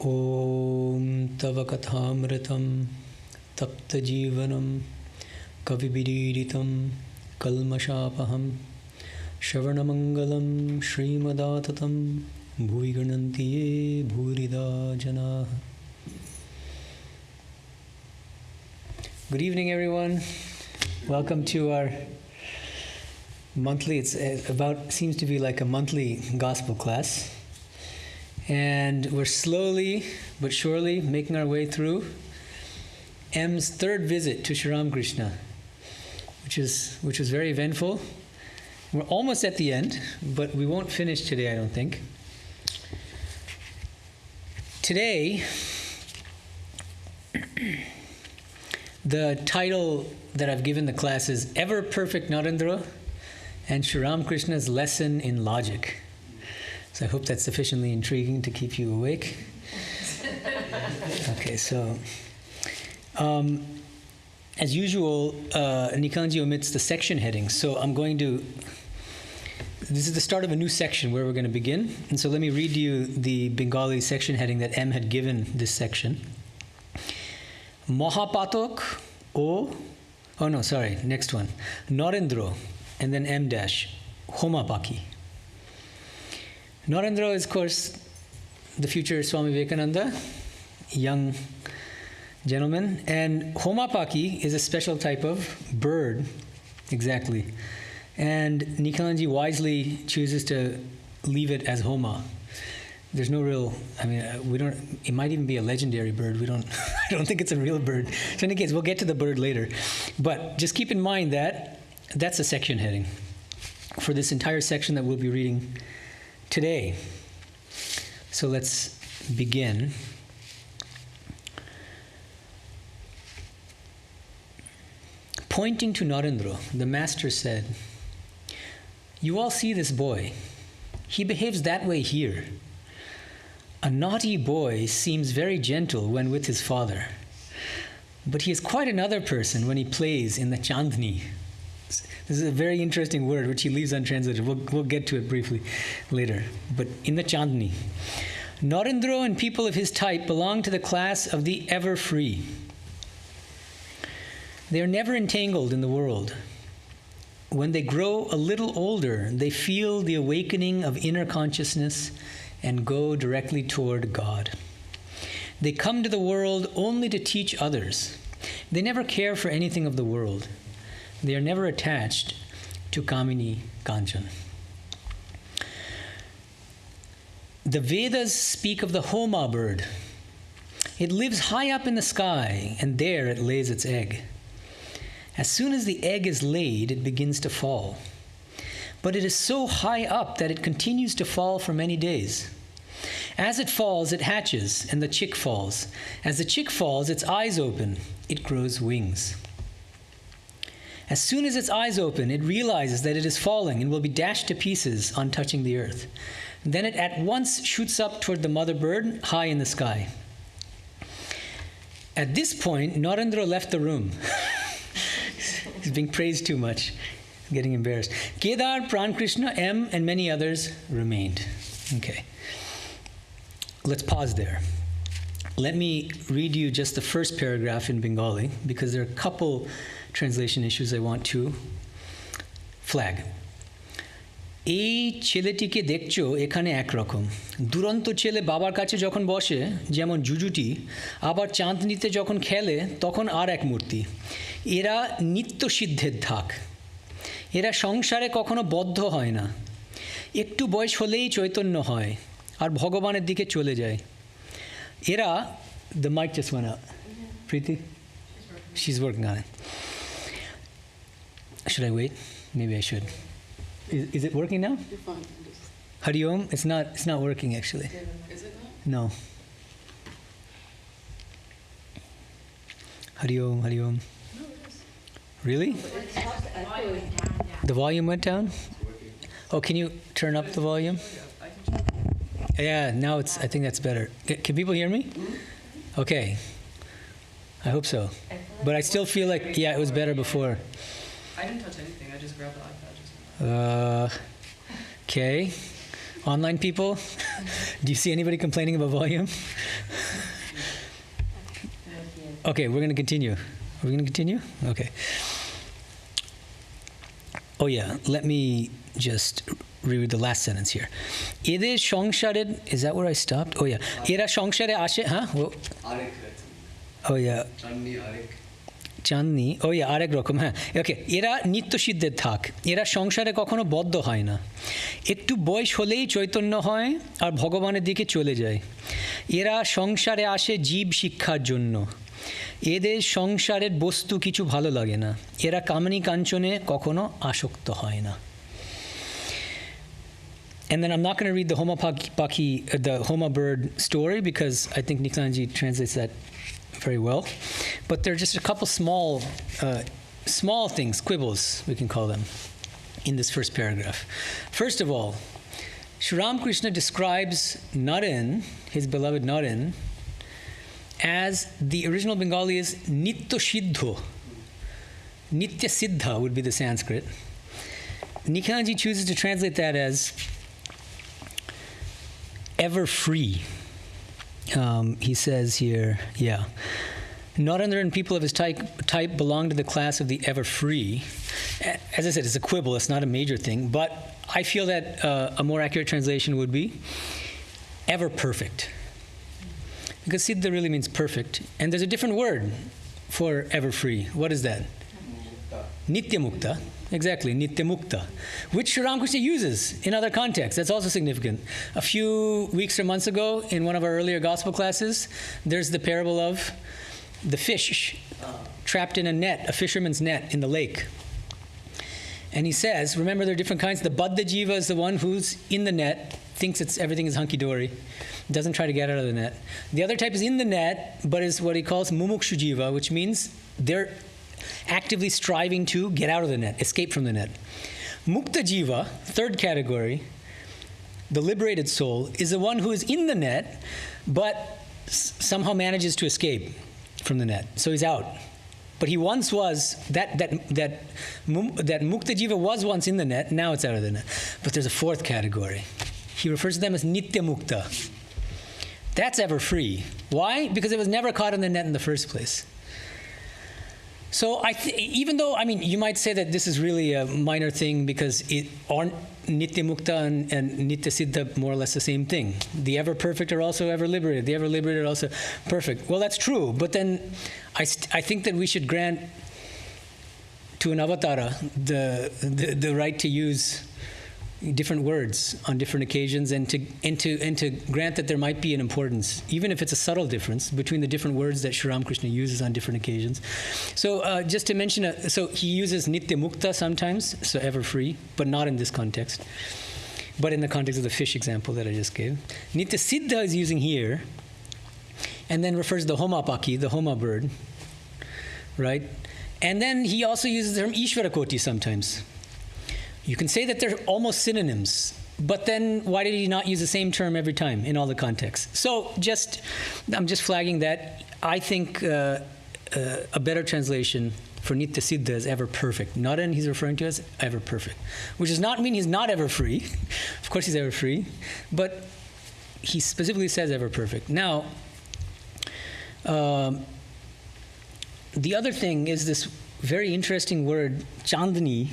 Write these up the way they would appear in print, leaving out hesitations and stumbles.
Om Tava Kathamritam Tapta Jivanam Kavibidiritam Kalmashapaham Shravanamangalam Srimadatam Bhuviganantiye Bhurida Jana. Good evening, everyone. Welcome to our monthly, seems to be like a monthly gospel class. And we're slowly but surely making our way through M's third visit to Sri Ramakrishna, which is very eventful. We're almost at the end, but we won't finish today, I don't think. Today, the title that I've given the class is Ever Perfect Narendra and Sri Ramakrishna's Lesson in Logic. So I hope that's sufficiently intriguing to keep you awake. Okay, so as usual, Nikanji omits the section headings. So this is the start of a new section where we're going to begin. And so let me read you the Bengali section heading that M had given this section. Mahapatok next one. Narendra, and then M dash, Homapaki. Narendra is, of course, the future Swami Vivekananda, young gentleman. And Homapaki is a special type of bird, exactly. And Nikanji wisely chooses to leave it as Homa. There's no real, it might even be a legendary bird. I don't think it's a real bird. So in any case, we'll get to the bird later. But just keep in mind that that's a section heading for this entire section that we'll be reading today. So let's begin. Pointing to Narendra, the master said, "You all see this boy. He behaves that way here. A naughty boy seems very gentle when with his father, but he is quite another person when he plays in the Chandni." This is a very interesting word which he leaves untranslated. We'll get to it briefly later. But in the Chandni, Narendra and people of his type belong to the class of the ever-free. They are never entangled in the world. When they grow a little older, they feel the awakening of inner consciousness and go directly toward God. They come to the world only to teach others. They never care for anything of the world. They are never attached to Kamini Kanchan. The Vedas speak of the Homa bird. It lives high up in the sky, and there it lays its egg. As soon as the egg is laid, it begins to fall. But it is so high up that it continues to fall for many days. As it falls, it hatches, and the chick falls. As the chick falls, its eyes open. It grows wings. As soon as its eyes open, it realizes that it is falling and will be dashed to pieces on touching the earth. Then it at once shoots up toward the mother bird high in the sky. At this point, Narendra left the room. He's being praised too much. He's getting embarrassed. Kedar, Pran Krishna, M, and many others remained. Okay. Let's pause there. Let me read you just the first paragraph in Bengali, because there are a couple translation issues I want to flag. এই ছেলেটিকে দেখছো এখানে একরকম দুরন্ত ছেলে বাবার কাছে যখন বসে যেমন জুজুটি আবার চাঁদনিতে যখন খেলে তখন আর এক মূর্তি এরা নিত্য সিদ্ধের ধাক এরা সংসারে কখনো বদ্ধ হয় না একটু বয়স হলেই চৈতন্য হয় আর ভগবানের দিকে চলে যায় এরা the mic just went out. Preeti? She's working on it. Should I wait? Maybe I should. Is it working now? You're fine. Hari Om? It's not working actually. Is it not? No. Hari Om, Hari Om. No, it is. Really? The volume went down? Oh, can you turn up the volume? Yeah, now I think that's better. Can people hear me? Okay. I hope so. But I still feel like, it was better before. I didn't touch anything. I just grabbed the iPad just now. Okay. Online people? Do you see anybody complaining about volume? Okay, we're going to continue. Are we going to continue? Okay. Oh yeah, let me just reread the last sentence here. Ede shongshare, is that where I stopped? Oh yeah. Era shongshare ashe, huh? Oh yeah. চাননি আরেক রকম হ্যাঁ ওকে এরা নিত্য সিদ্ধের থাক এরা সংসারে কখনো বদ্ধ হয় না একটু বয়স হলেই চৈতন্য হয় আর ভগবানের দিকে চলে যায় এরা সংসারে আসে জীব শিক্ষার জন্য এদের সংসারের বস্তু কিছু ভালো লাগে না এরা কামনি কাঞ্চনে কখনো আসক্ত হয় না And then I'm not going to read the Homa bird story because I think Niklanji translates that very well. But there are just a couple small things, quibbles, we can call them, in this first paragraph. First of all, Sri Ramakrishna describes Naren, his beloved Naren, as the original Bengali is Nitya Siddho. Nitya Siddha would be the Sanskrit. Niklanji chooses to translate that as ever free. He says here, Narendra and people of his type belong to the class of the ever free. As I said, it's a quibble, it's not a major thing, but I feel that a more accurate translation would be ever perfect. Because siddha really means perfect, and there's a different word for ever free. What is that? Nitya mukta. Exactly, nitya mukta, which Sri Ramakrishna uses in other contexts. That's also significant. A few weeks or months ago, in one of our earlier gospel classes, there's the parable of the fish trapped in a net, a fisherman's net in the lake. And he says, remember there are different kinds. The baddha jiva is the one who's in the net, thinks everything is hunky-dory, doesn't try to get out of the net. The other type is in the net, but is what he calls mumukshu jiva, which means they're actively striving to get out of the net, escape from the net. Mukta jiva, third category, the liberated soul, is the one who is in the net, but somehow manages to escape from the net. So he's out. But he once was, that mukta jiva was once in the net, now it's out of the net. But there's a fourth category. He refers to them as nitya mukta. That's ever free. Why? Because it was never caught in the net in the first place. So even though, you might say that this is really a minor thing because aren't Nitya Mukta and Nitya Siddha more or less the same thing? The ever perfect are also ever liberated. The ever liberated are also perfect. Well, that's true. But then I think that we should grant to an avatara the right to use different words on different occasions and to grant that there might be an importance, even if it's a subtle difference between the different words that Sri Ramakrishna uses on different occasions. So just to mention, so he uses nitya mukta sometimes, so ever free, but not in this context, but in the context of the fish example that I just gave. Nitya siddha is using here, and then refers to the homapaki, the homa bird, right? And then he also uses the term ishvarakoti sometimes. You can say that they're almost synonyms, but then why did he not use the same term every time in all the contexts? So I'm just flagging that. I think a better translation for Nitya Siddha is ever perfect. Naren he's referring to as ever perfect, which does not mean he's not ever free. Of course he's ever free, but he specifically says ever perfect. Now, the other thing is this very interesting word, chandani,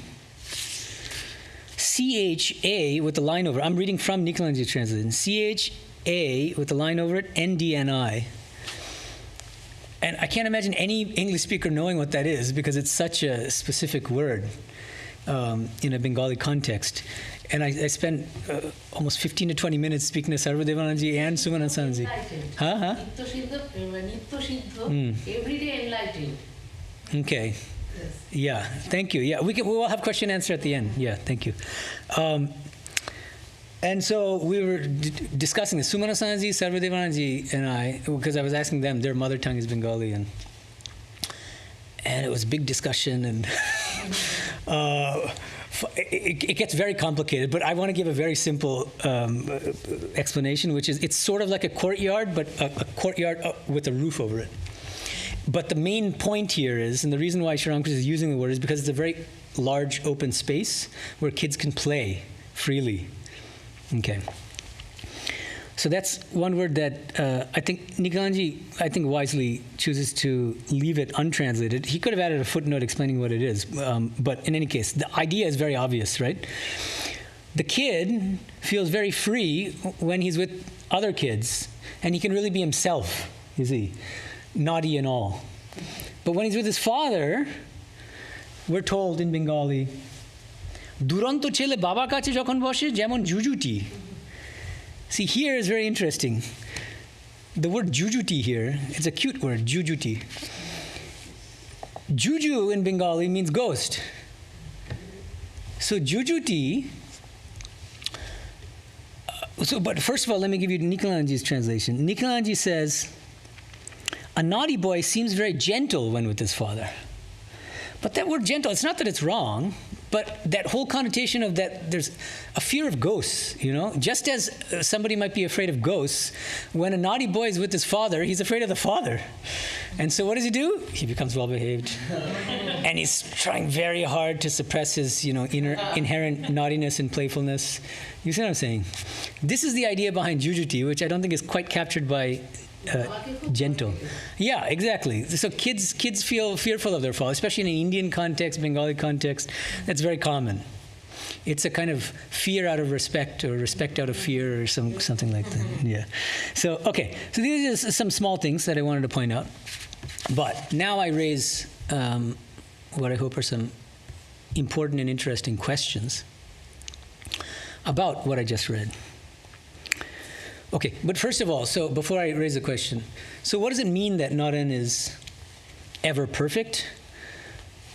C-H-A with the line over it. I'm reading from Niklanji's translation. C-H-A with the line over it, N-D-N-I. And I can't imagine any English speaker knowing what that is because it's such a specific word in a Bengali context. And I spent almost 15 to 20 minutes speaking to Sarvadevananji and Sumanansanji. Everyday enlightened. Okay. Yeah, thank you. Yeah, we will have question and answer at the end. Yeah, thank you. And so we were discussing this. Sumana Sanji, Sarvadevananji, and I, because I was asking them, their mother tongue is Bengali, and it was a big discussion, and it gets very complicated. But I want to give a very simple explanation, which is it's sort of like a courtyard, but a courtyard with a roof over it. But the main point here is, and the reason why Sri Ramakrishna is using the word is because it's a very large open space where kids can play freely. Okay. So that's one word that I think Nikhilanji, wisely chooses to leave it untranslated. He could have added a footnote explaining what it is. But in any case, the idea is very obvious, right? The kid feels very free when he's with other kids, and he can really be himself, you see, naughty and all. But when he's with his father, we're told in Bengali, Duranto chele baba kache jokhon boshe jemon jujuti. See, here is very interesting. The word jujuti here, it's a cute word, jujuti. Juju in Bengali means ghost. So jujuti, but first of all, let me give you Nikhilanji's translation. Nikhilanji says, a naughty boy seems very gentle when with his father. But that word gentle, it's not that it's wrong, but that whole connotation of that, there's a fear of ghosts, you know? Just as somebody might be afraid of ghosts, when a naughty boy is with his father, he's afraid of the father. And so what does he do? He becomes well-behaved. And he's trying very hard to suppress his, inherent naughtiness and playfulness. You see what I'm saying? This is the idea behind jujuti, which I don't think is quite captured by gentle. Yeah, exactly. So kids feel fearful of their father, especially in an Indian context, Bengali context. That's very common. It's a kind of fear out of respect, or respect out of fear, or something like that. Yeah. So, okay. So these are some small things that I wanted to point out. But now I raise what I hope are some important and interesting questions about what I just read. Okay, but first of all, so before I raise a question, so what does it mean that Naren is ever perfect?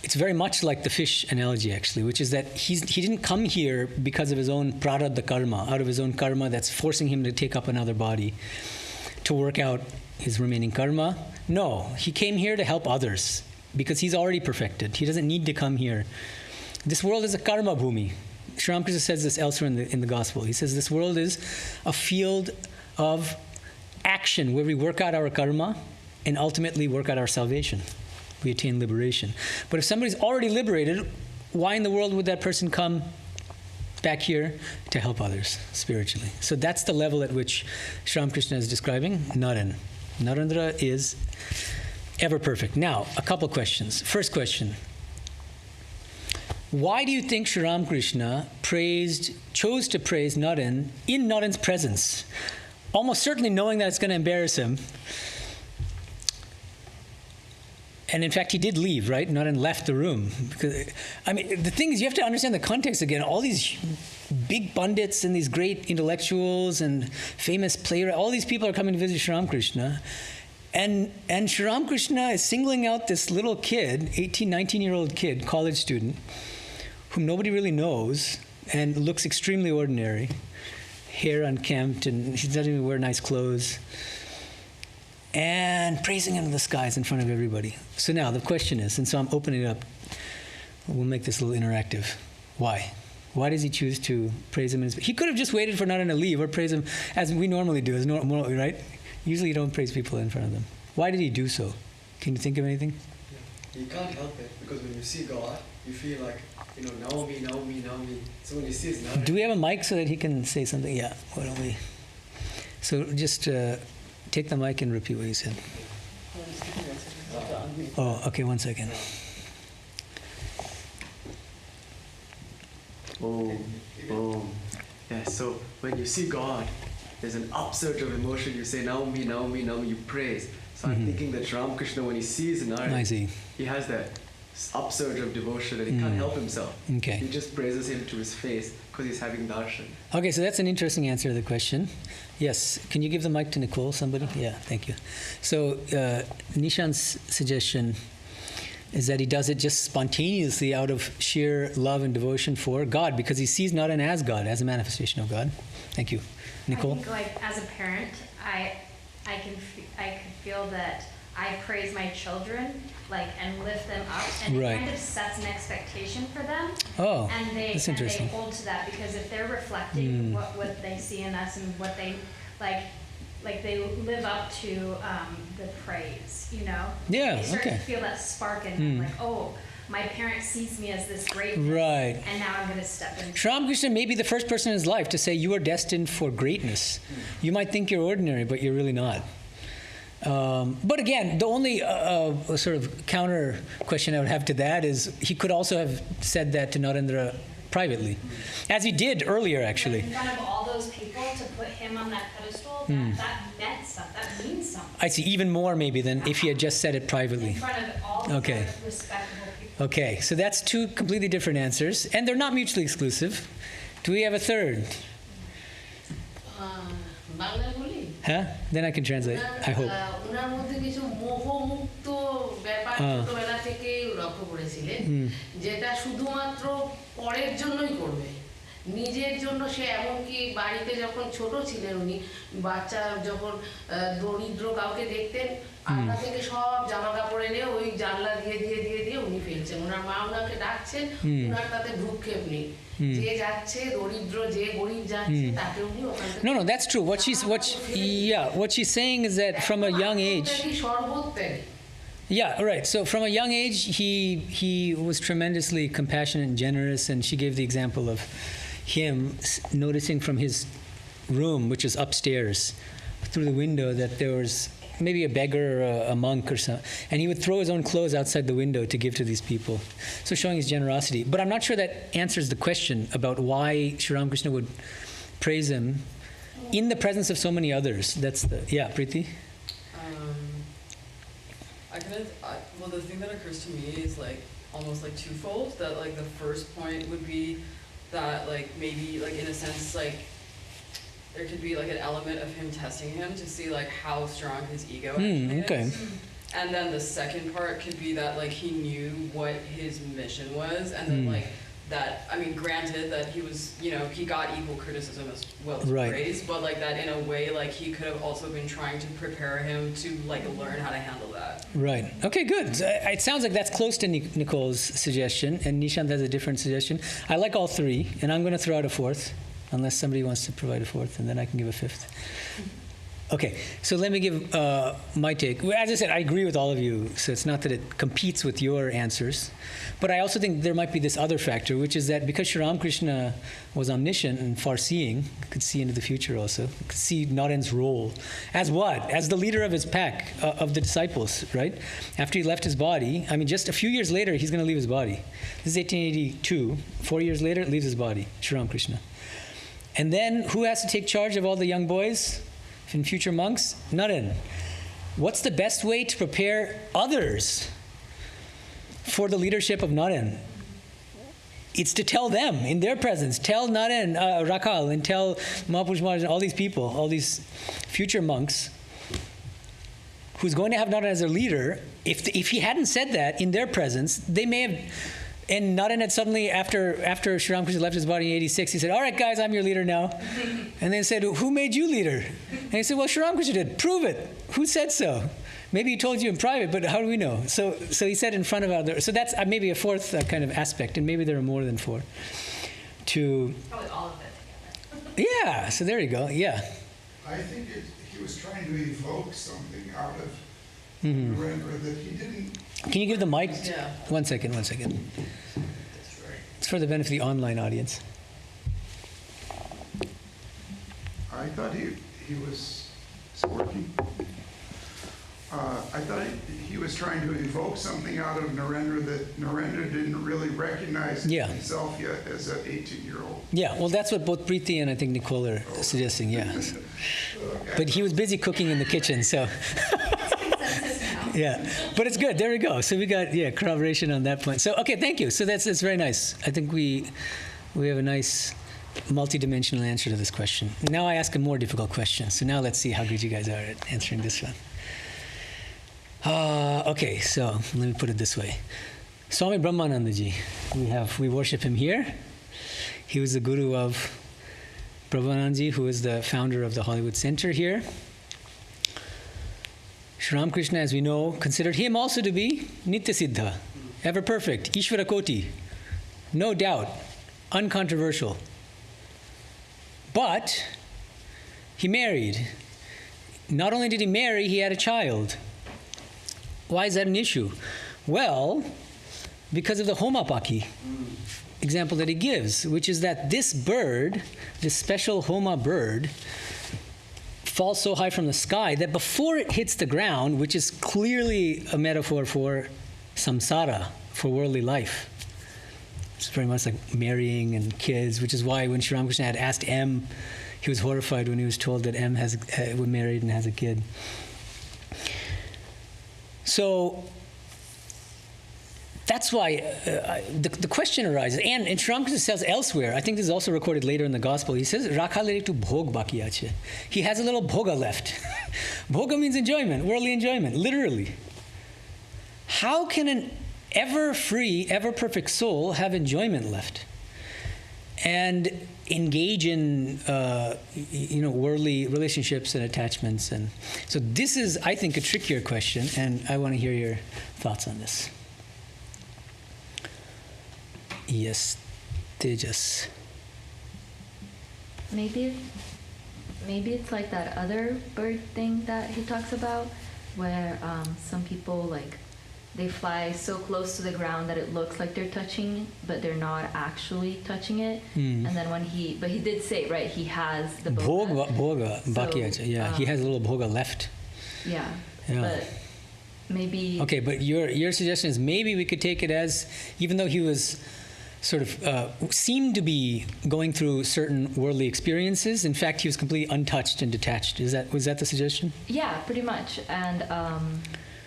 It's very much like the fish analogy, actually, which is that he didn't come here because of his own prarabdha karma, out of his own karma that's forcing him to take up another body to work out his remaining karma. No, he came here to help others because he's already perfected. He doesn't need to come here. This world is a karma bhumi. Sri Ramakrishna says this elsewhere in the Gospel. He says this world is a field of action where we work out our karma and ultimately work out our salvation. We attain liberation. But if somebody's already liberated, why in the world would that person come back here to help others spiritually? So that's the level at which Sri Ramakrishna is describing Naren. Narendra is ever perfect. Now, a couple questions. First question. Why do you think Sri Ramakrishna chose to praise Naren in Naren's presence? Almost certainly knowing that it's going to embarrass him. And in fact, he did leave, right? Naren left the room. Because, the thing is, you have to understand the context again. All these big pundits and these great intellectuals and famous playwrights, all these people are coming to visit Sri Ramakrishna. And Sri Ramakrishna is singling out this little kid, 18, 19-year-old kid, college student, whom nobody really knows and looks extremely ordinary, hair unkempt, and he doesn't even wear nice clothes, and praising him in the skies in front of everybody. So now the question is, and so I'm opening it up, we'll make this a little interactive. Why? Why does he choose to praise him? He could have just waited for Naren to leave or praise him as we normally do, right? Usually you don't praise people in front of them. Why did he do so? Can you think of anything? Yeah. You can't help it, because when you see God, you feel like, Naomi. So when he sees Naren... Do we have a mic so that he can say something? Yeah, why don't we? So just take the mic and repeat what you said. Oh, okay, 1 second. Boom. Yeah, so when you see God, there's an upsurge of emotion. You say, Naomi, you praise. So I'm thinking that Ramakrishna, when he sees Naren, he has that upsurge of devotion that he can't help himself. Okay. He just praises him to his face because he's having darshan. Okay, so that's an interesting answer to the question. Yes, can you give the mic to Nicole, somebody? Yeah, thank you. So Nishan's suggestion is that he does it just spontaneously out of sheer love and devotion for God, because he sees Naren as God, as a manifestation of God. Thank you. Nicole? I think, as a parent, I could feel that I praise my children, and lift them up, and it kind of sets an expectation for them. Oh, and they hold to that, because if they're reflecting what they see in us and what they they live up to the praise, Yeah. They start to feel that spark in them, my parent sees me as this great, right, and now I'm going to step in. Sri Ramakrishna may be the first person in his life to say you are destined for greatness. You might think you're ordinary, but you're really not. But again, the only sort of counter question I would have to that is he could also have said that to Narendra privately, as he did earlier, actually. In front of all those people, to put him on that pedestal, that meant something. That means something. I see, even more maybe than if he had just said it privately. In front of all the respectable people. Okay, so that's two completely different answers, and they're not mutually exclusive. Do we have a third? Bangla বলি Huh? Then I can translate, I hope. ওনার মধ্যে কিছু মোহমুক্ত ব্যাপার ছোটবেলা থেকেই লক্ষ্য করেছিলেন যেটা শুধুমাত্র পরের জন্যই করবে নিজের জন্য সে এমনকি বাড়িতে যখন ছোট ছিলেন উনি বাচ্চা যখন দরিদ্র কাউকে দেখতেন আপনা থেকে সব জামা কাপড় এনে ওই জানলা দিয়ে দিয়ে দিয়ে দিয়ে উনি ফেলছেন ওনার মা ওনাকে ডাকছেন ওনার তাতে ভ্রুক্ষেপ নেই যে যাচ্ছে দরিদ্র যে গরিব যাচ্ছে তাকে উনি ওখান থেকে No, that's true. What she's saying is that from a young age. সর্বোত্তম Yeah, right. So from a young age, he was tremendously compassionate and generous, and she gave the example of him noticing from his room, which is upstairs, through the window that there was maybe a beggar or a monk or something, and he would throw his own clothes outside the window to give to these people. So showing his generosity. But I'm not sure that answers the question about why Sri Ramakrishna would praise him in the presence of so many others. That's the, yeah, Preeti? Well, the thing that occurs to me is like almost like twofold. That like the first point would be that like maybe like in a sense like there could be like an element of him testing him to see like how strong his ego actually Okay. is. And then the second part could be that like he knew what his mission was, and then like that, I mean, granted that he was, you know, he got equal criticism as well as Right. praise, but like that in a way, like he could have also been trying to prepare him to like learn how to handle that. Right. Okay, good. So, it sounds like that's close to Nicole's suggestion, and Nishant has a different suggestion. I like all three, and I'm going to throw out a fourth, unless somebody wants to provide a fourth, and then I can give a fifth. Okay, so let me give my take. Well, as I said, I agree with all of you, so it's not that it competes with your answers. But I also think there might be this other factor, which is that because Sri Ramakrishna was omniscient and far-seeing, could see into the future also, could see Naren's role. As what? As the leader of his pack, of the disciples, right? After he left his body, I mean, just a few years later, he's going to leave his body. This is 1882. 4 years later, leaves his body, Sri Ramakrishna. And then who has to take charge of all the young boys? And future monks? Naren. What's the best way to prepare others for the leadership of Naren? It's to tell them in their presence. Tell Naren, Rakal, and tell Mahapurush Maharaj and all these people, all these future monks, who's going to have Naren as their leader. If he hadn't said that in their presence, they may have. And Naren had suddenly, after Sri Ramakrishna left his body in 86, he said, all right, guys, I'm your leader now. And they said, who made you leader? And he said, well, Sri Ramakrishna did. Prove it. Who said so? Maybe he told you in private, but how do we know? So he said in front of others. So that's maybe a fourth kind of aspect, and maybe there are more than four. Probably all of it together. Yeah, so there you go, yeah. I think he was trying to evoke something out of Narendra that he didn't. Can you give the mic? Yeah. One second. That's right. It's for the benefit of the online audience. I thought he was working. I thought he was trying to evoke something out of Narendra that Narendra didn't really recognize himself yet as an 18-year-old. Yeah, well, that's what both Preeti and I think Nicole are suggesting, yeah. Okay. But he was busy cooking in the kitchen, so. Yeah, but it's good. There we go. So we got corroboration on that point. So okay, thank you. So that's very nice. I think we have a nice multi-dimensional answer to this question. Now I ask a more difficult question. So now let's see how good you guys are at answering this one. Okay, so let me put it this way. Swami Brahmanandaji, we worship him here. He was the guru of Prabhupanandaji, who is the founder of the Hollywood Center here. Sri Ramakrishna, as we know, considered him also to be Nitya Siddha, ever perfect, Ishvara Koti, no doubt, uncontroversial. But he married. Not only did he marry, he had a child. Why is that an issue? Well, because of the homapaki example that he gives, which is that this bird, this special homa bird, falls so high from the sky that before it hits the ground, which is clearly a metaphor for samsara, for worldly life. It's very much like marrying and kids, which is why when Sri Ramakrishna had asked M, he was horrified when he was told that M was married and has a kid. So that's why the question arises. And Sri Ramakrishna says elsewhere, I think this is also recorded later in the Gospel, he says, Rakhale to bhog baki ache. He has a little bhoga left. Bhoga means enjoyment, worldly enjoyment, literally. How can an ever-free, ever-perfect soul have enjoyment left and engage in worldly relationships and attachments? And so this is, I think, a trickier question, and I want to hear your thoughts on this. Yes, Tejas. Maybe it's like that other bird thing that he talks about, where some people, like, they fly so close to the ground that it looks like they're touching, but they're not actually touching it. And then but he did say, right, he has the bhoga, baki, so, yeah, he has a little bhoga left. Yeah. But maybe. Okay, but your suggestion is maybe we could take it as, even though he was sort of seemed to be going through certain worldly experiences, in fact he was completely untouched and detached. Was that the suggestion? Yeah, pretty much. And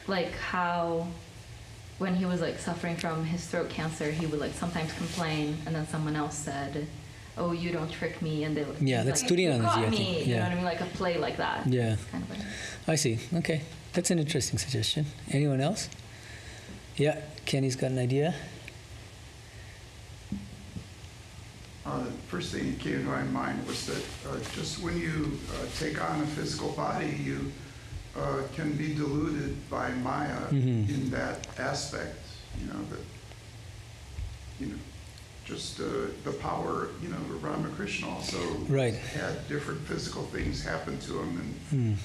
like how when he was like suffering from his throat cancer, he would like sometimes complain, and then someone else said, "Oh, you don't trick me," and they that's like, you got me. You know what I mean? Like a play like that. Yeah. Kind of like. I see. Okay, that's an interesting suggestion. Anyone else? Yeah, Kenny's got an idea. The first thing that came to my mind was that just when you take on a physical body, you can be deluded by Maya in that aspect. Just the power. Ramakrishna also had different physical things happen to him, and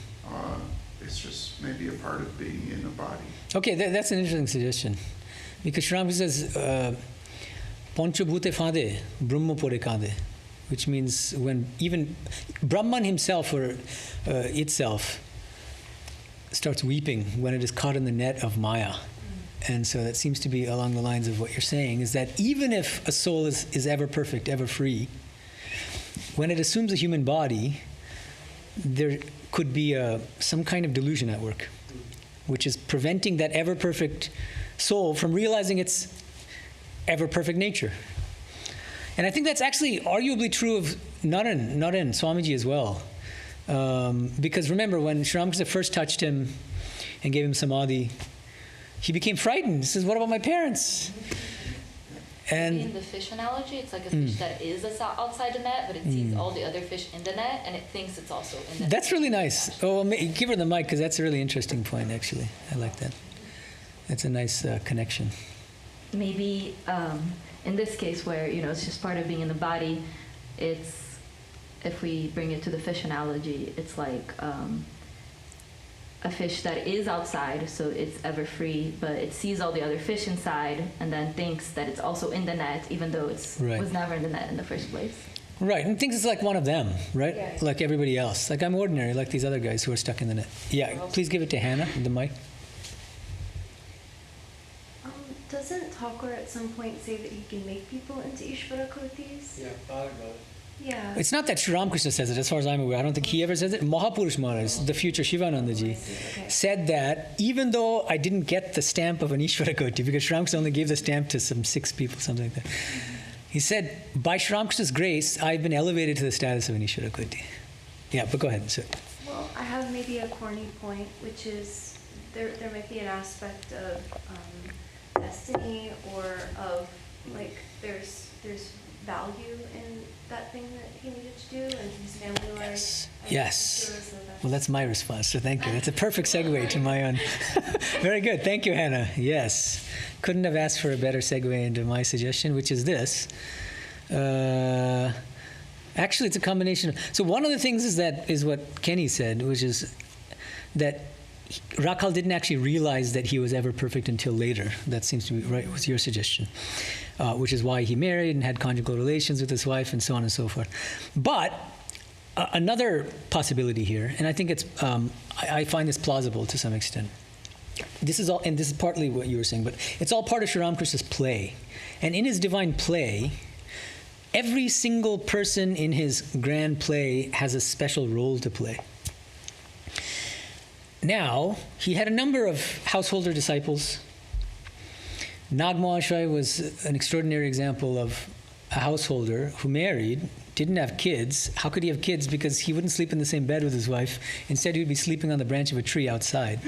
it's just maybe a part of being in a body. Okay, that's an interesting suggestion, because Sri Ramakrishna says. Panchabhute fade, Brahma pore kade, which means when even Brahman himself or itself starts weeping when it is caught in the net of Maya. And so that seems to be along the lines of what you're saying, is that even if a soul is ever perfect, ever free, when it assumes a human body, there could be some kind of delusion at work, which is preventing that ever perfect soul from realizing its ever perfect nature. And I think that's actually arguably true of Naren Swamiji as well. Because remember, when Sri Ramakrishna first touched him and gave him samadhi, he became frightened. He says, "What about my parents?" And in the fish analogy, it's like a fish that is outside the net, but it sees all the other fish in the net, and it thinks it's also in the net. That's really nice. Oh, well, give her the mic, because that's a really interesting point, actually. I like that. That's a nice connection. Maybe in this case where, it's just part of being in the body, it's, if we bring it to the fish analogy, it's like a fish that is outside, so it's ever free, but it sees all the other fish inside and then thinks that it's also in the net, even though it was never in the net in the first place. Right, and thinks it's like one of them, right? Yeah. Like everybody else. Like I'm ordinary, like these other guys who are stuck in the net. Yeah, please give it to Hannah, the mic. Doesn't Thakur at some point say that he can make people into Ishvara Kotis? Yeah, thought about it. Yeah. It's not that Sri Ramakrishna says it, as far as I'm aware. I don't think he ever says it. Mahapurush Maharaj, the future Shivanandaji, said that even though I didn't get the stamp of an Ishvara Koti, because Sri Ramakrishna only gave the stamp to some 6 people, something like that, he said, by Sri Ramakrishna's grace, I've been elevated to the status of an Ishvara Koti. Yeah, but go ahead, sir. Well, I have maybe a corny point, which is there might be an aspect of destiny, or of like there's value in that thing that he needed to do, and his family life. Yes. Well, that's my response, so thank you. That's a perfect segue to my own. Very good. Thank you, Hannah. Yes. Couldn't have asked for a better segue into my suggestion, which is this. Actually, it's a combination of... So one of the things is what Kenny said, which is that Rakhal didn't actually realize that he was ever perfect until later. That seems to be right with your suggestion, which is why he married and had conjugal relations with his wife and so on and so forth. But another possibility here, and I think it's, I find this plausible to some extent. This is all, and this is partly what you were saying, but it's all part of Sri Ramakrishna's play. And in his divine play, every single person in his grand play has a special role to play. Now, he had a number of householder disciples. Nag Mahashaya was an extraordinary example of a householder who married, didn't have kids. How could he have kids? Because he wouldn't sleep in the same bed with his wife. Instead, he would be sleeping on the branch of a tree outside.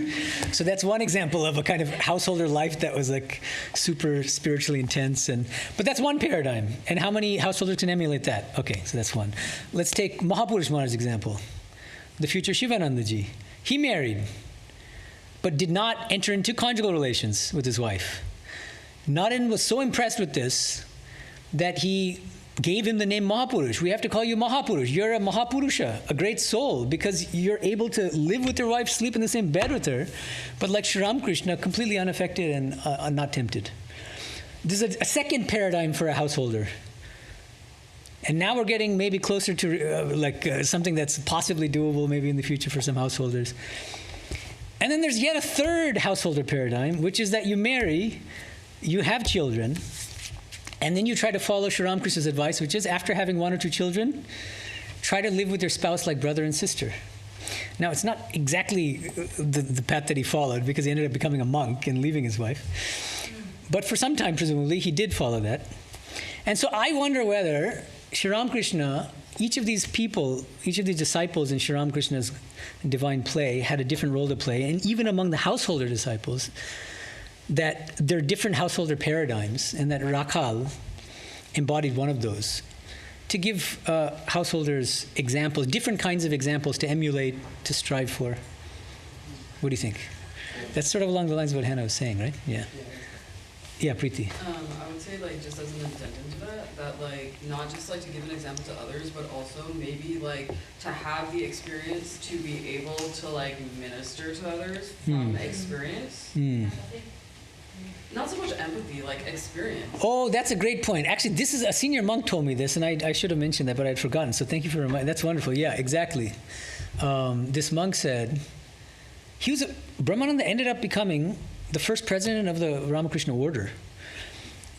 So that's one example of a kind of householder life that was like super spiritually intense. But that's one paradigm. And how many householders can emulate that? Okay, so that's one. Let's take Mahapurush Maharaj's example, the future Shivanandaji. He married, but did not enter into conjugal relations with his wife. Naren was so impressed with this that he gave him the name Mahapurush. We have to call you Mahapurush. You're a Mahapurusha, a great soul, because you're able to live with your wife, sleep in the same bed with her, but like Sri Ramakrishna, completely unaffected and not tempted. This is a second paradigm for a householder. And now we're getting maybe closer to something that's possibly doable maybe in the future for some householders. And then there's yet a third householder paradigm, which is that you marry, you have children, and then you try to follow Sri Ramakrishna's advice, which is after having one or two children, try to live with your spouse like brother and sister. Now, it's not exactly the path that he followed, because he ended up becoming a monk and leaving his wife. But for some time, presumably, he did follow that. And so I wonder whether Sri Ramakrishna, each of these people, each of these disciples in Sri Ramakrishna's divine play had a different role to play, and even among the householder disciples, that there are different householder paradigms, and that Rakhal embodied one of those, to give householders examples, different kinds of examples to emulate, to strive for. What do you think? That's sort of along the lines of what Hannah was saying, right? Yeah. Yeah, Preeti. I would say, like, just as an addendum to that, like, not just, like, to give an example to others, but also maybe, like, to have the experience to be able to, like, minister to others from experience. Not so much empathy, like, experience. Oh, that's a great point. Actually, this is a senior monk told me this, and I should have mentioned that, but I'd forgotten. So thank you for reminding. That's wonderful. Yeah, exactly. This monk said, Brahmananda ended up becoming the first president of the Ramakrishna order,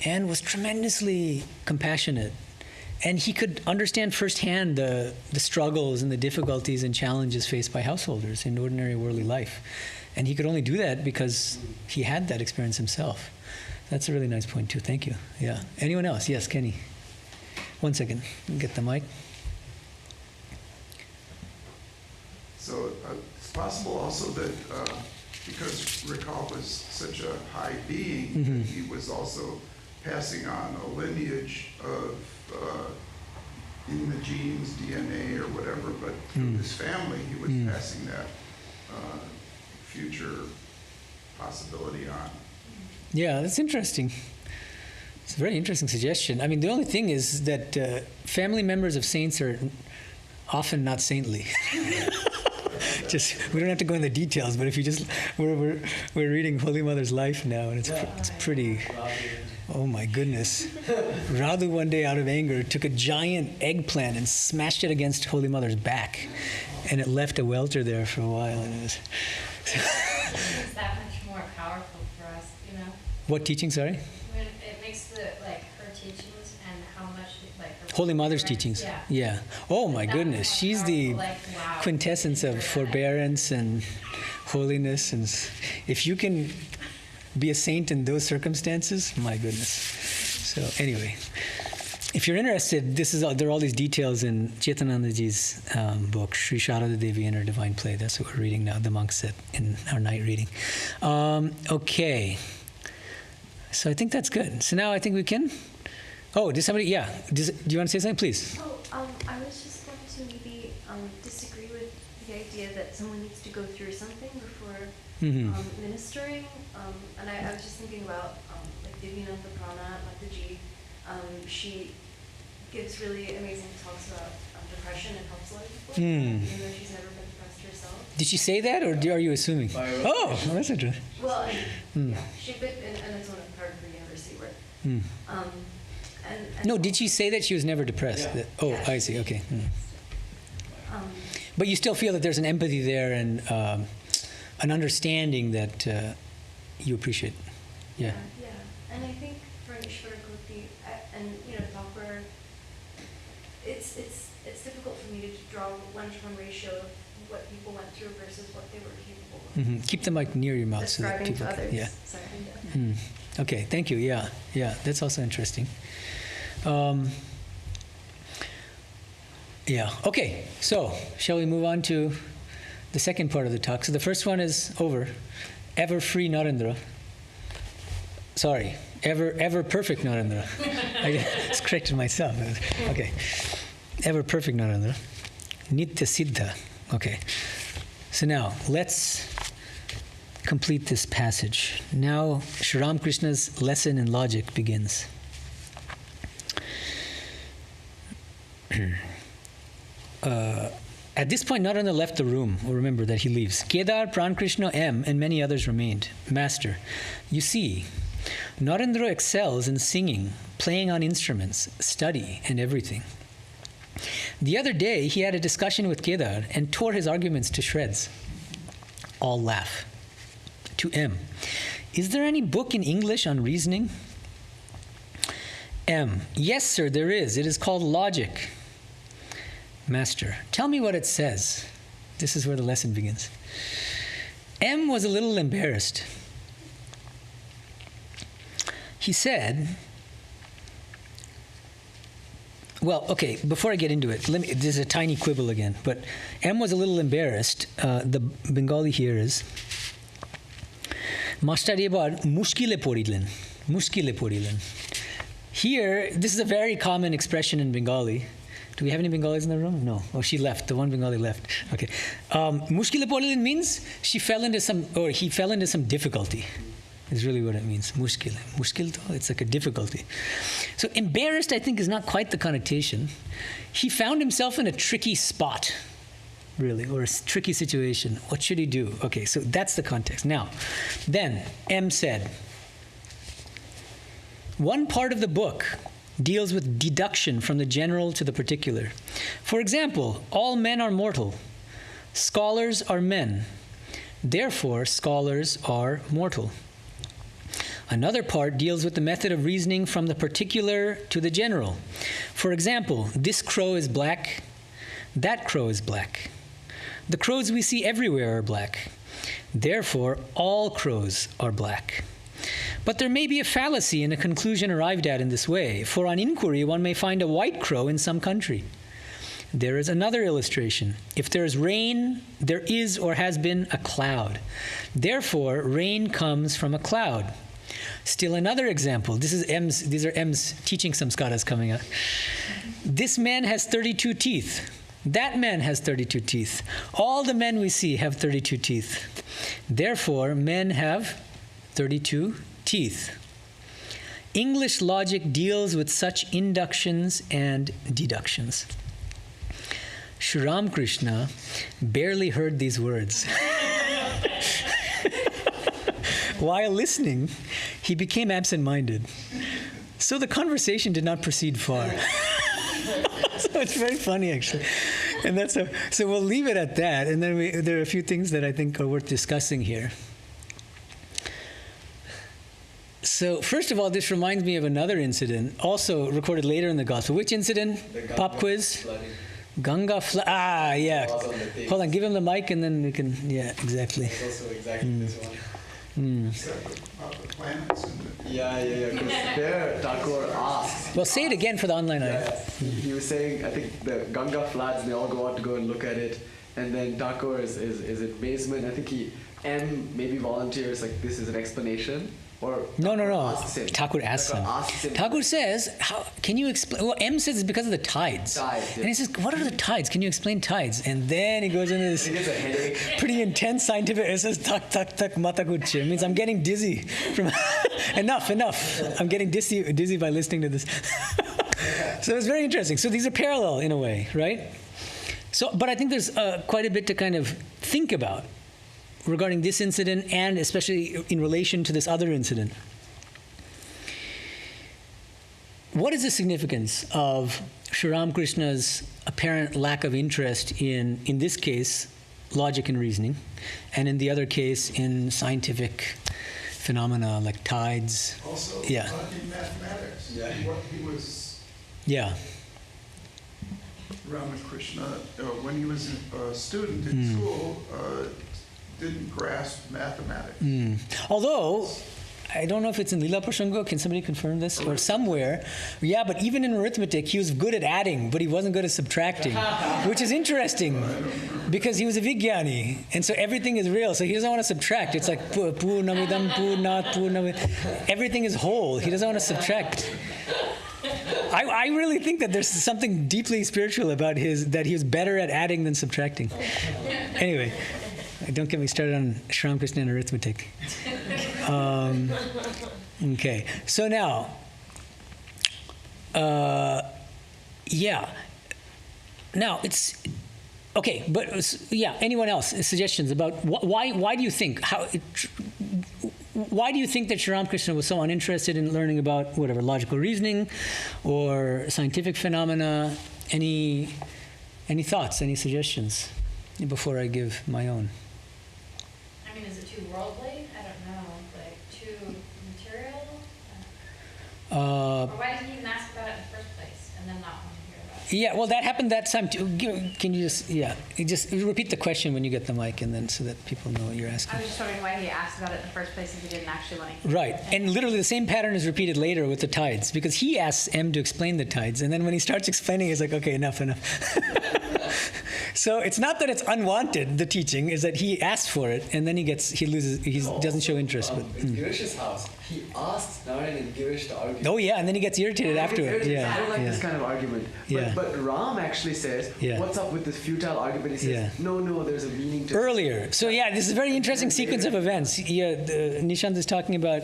and was tremendously compassionate. And he could understand firsthand the struggles and the difficulties and challenges faced by householders in ordinary worldly life. And he could only do that because he had that experience himself. That's a really nice point too. Thank you. Yeah. Anyone else? Yes, Kenny. 1 second. Get the mic. So it's possible also that because Rakhal was such a high being, that he was also passing on a lineage of, in the genes, DNA or whatever, but through his family, he was passing that future possibility on. Yeah, that's interesting. It's a very interesting suggestion. I mean, the only thing is that family members of saints are often not saintly. We don't have to go into the details, but if you just, we're reading Holy Mother's life now, and it's pretty, oh my goodness. Radhu one day out of anger took a giant eggplant and smashed it against Holy Mother's back, and it left a welter there for a while. And it was It's that much more powerful for us, you know? What teaching, sorry? When it makes her teachings and how much, her Holy Mother's teachings. Yeah. Oh my goodness. She's the quintessence of forbearance and holiness. And if you can be a saint in those circumstances, my goodness. So anyway, if you're interested, there are all these details in Chetanandaji's book, Sri Sharada Devi and Her Divine Play. That's what we're reading now, the monk said in our night reading. Okay. So I think that's good. So now I think we can. Oh, did somebody? Yeah. Do you want to say something, please? I was just going to maybe disagree with the idea that someone needs to go through something before ministering. And I was just thinking about like Divyananda Prana Mataji. She gives really amazing talks about depression and helps a lot of people, even though she's never been depressed herself. Did she say that, or are you assuming? Oh, that's interesting. Well, yeah, she and it's one of part of her university work. And No, did she say that she was never depressed? Yeah. Oh, I see. Okay. But you still feel that there's an empathy there and an understanding that you appreciate. Yeah. Yeah, and I think for Ishvara Koti and Thakur, it's difficult for me to draw one-to-one ratio of what people went through versus what they were capable of. Keep the mic near your mouth so that Describing people to others. Yeah. Sorry. Okay. Thank you. Yeah. That's also interesting. Yeah. Okay. So, shall we move on to the second part of the talk? So the first one is over. Ever free Narendra. Sorry. Ever perfect Narendra. I just corrected myself. Okay. Ever perfect Narendra. Nitya Siddha. Okay. So now let's complete this passage. Now Sri Ramakrishna's lesson in logic begins. At this point, Narendra left the room. Remember that he leaves. Kedar, Prankrishna, M, and many others remained. Master, you see, Narendra excels in singing, playing on instruments, study, and everything. The other day, he had a discussion with Kedar and tore his arguments to shreds. All laugh. To M, is there any book in English on reasoning? M, yes, sir, there is. It is called Logic. Master, tell me what it says. This is where the lesson begins. M was a little embarrassed. He said, well, okay, before I get into it, there's a tiny quibble again, but M was a little embarrassed. The Bengali here is, Master ebar mushkile porilen. Mushkile porilen. Here, this is a very common expression in Bengali. Do we have any Bengalis in the room? No. Oh, she left. The one Bengali left. Okay. Mushkile porilen means he fell into some difficulty. Is really what it means. Mushkil. Mushkil, it's like a difficulty. So embarrassed, I think, is not quite the connotation. He found himself in a tricky spot, really, or a tricky situation. What should he do? Okay, so that's the context. Now, then, M said, one part of the book deals with deduction from the general to the particular. For example, all men are mortal. Scholars are men. Therefore, scholars are mortal. Another part deals with the method of reasoning from the particular to the general. For example, this crow is black, that crow is black. The crows we see everywhere are black. Therefore, all crows are black. But there may be a fallacy in a conclusion arrived at in this way, for on inquiry one may find a white crow in some country. There is another illustration. If there is rain, there is or has been a cloud. Therefore, rain comes from a cloud. Still another example. These are M's teaching samskaras coming up. This man has 32 teeth. That man has 32 teeth. All the men we see have 32 teeth. Therefore, men have 32 teeth. English logic deals with such inductions and deductions. Sri Ramakrishna barely heard these words. While listening, he became absent-minded. So the conversation did not proceed far. So it's very funny, actually. And so we'll leave it at that. And then there are a few things that I think are worth discussing here. So first of all, this reminds me of another incident, also recorded later in the Gospel. Which incident? Pop quiz? Flooding. Ganga flood. Ah, yeah. Hold on, give him the mic and then we can, yeah, exactly. It's also exactly this one. About the planets and the Yeah. Because there, Thakur asks. Well, say it again for the online audience. He was saying, I think the Ganga floods, they all go out to go and look at it. And then Thakur is in amazement. I think M maybe volunteers, like, this is an explanation. Or No. asks him. Thakur asks him. Thakur says, can you explain? Well, M says it's because of the tides. Tides, yeah. And he says, what are the tides? Can you explain tides? And then he goes into this He gets a headache. pretty intense scientific. It says, tak mata kuche. It means I'm getting dizzy from enough. I'm getting dizzy by listening to this. So it's very interesting. So these are parallel in a way, right? So, but I think there's quite a bit to kind of think about regarding this incident and especially in relation to this other incident. What is the significance of Sri Ramakrishna's apparent lack of interest in this case, logic and reasoning, and in the other case, in scientific phenomena like tides? Also, in mathematics. Yeah. What he was, Yeah. Ramakrishna, when he was a student in school, didn't grasp mathematics. Although, I don't know if it's in Lila Prasanga, can somebody confirm this? Or somewhere. Yeah, but even in arithmetic, he was good at adding, but he wasn't good at subtracting, which is interesting because he was a Vijnani, and so everything is real, so he doesn't want to subtract. It's like Purnamidam, Purnat, Purnamidam. Everything is whole. He doesn't want to subtract. I really think that there's something deeply spiritual about that he was better at adding than subtracting. Anyway, don't get me started on Sri Ramakrishna and arithmetic. Okay, so now, now it's, okay, but yeah, anyone else, suggestions about why do you think, why do you think that Sri Ramakrishna was so uninterested in learning about whatever, logical reasoning or scientific phenomena? Any thoughts, any suggestions before I give my own? I mean, is it too worldly? I don't know. Like, too material? Or why did he even ask about it in the first place and then not want to hear about it? Yeah, well, that happened that time too. Can you just repeat the question when you get the mic, and then so that people know what you're asking. I was just wondering why he asked about it in the first place if he didn't actually want to hear Right, and literally the same pattern is repeated later with the tides, because he asks M to explain the tides, and then when he starts explaining, he's like, okay, enough. So it's not that it's unwanted, the teaching, is that he asks for it, and then he doesn't show interest. But in Girish's house, he asks Naren and Girish to argue. oh yeah, and then he gets irritated afterward. Yeah, I don't like this kind of argument. But Ram actually says, what's up with this futile argument? He says, no, there's a meaning to it. Earlier. So yeah, this is a very interesting sequence of events. Yeah, Nishant is talking about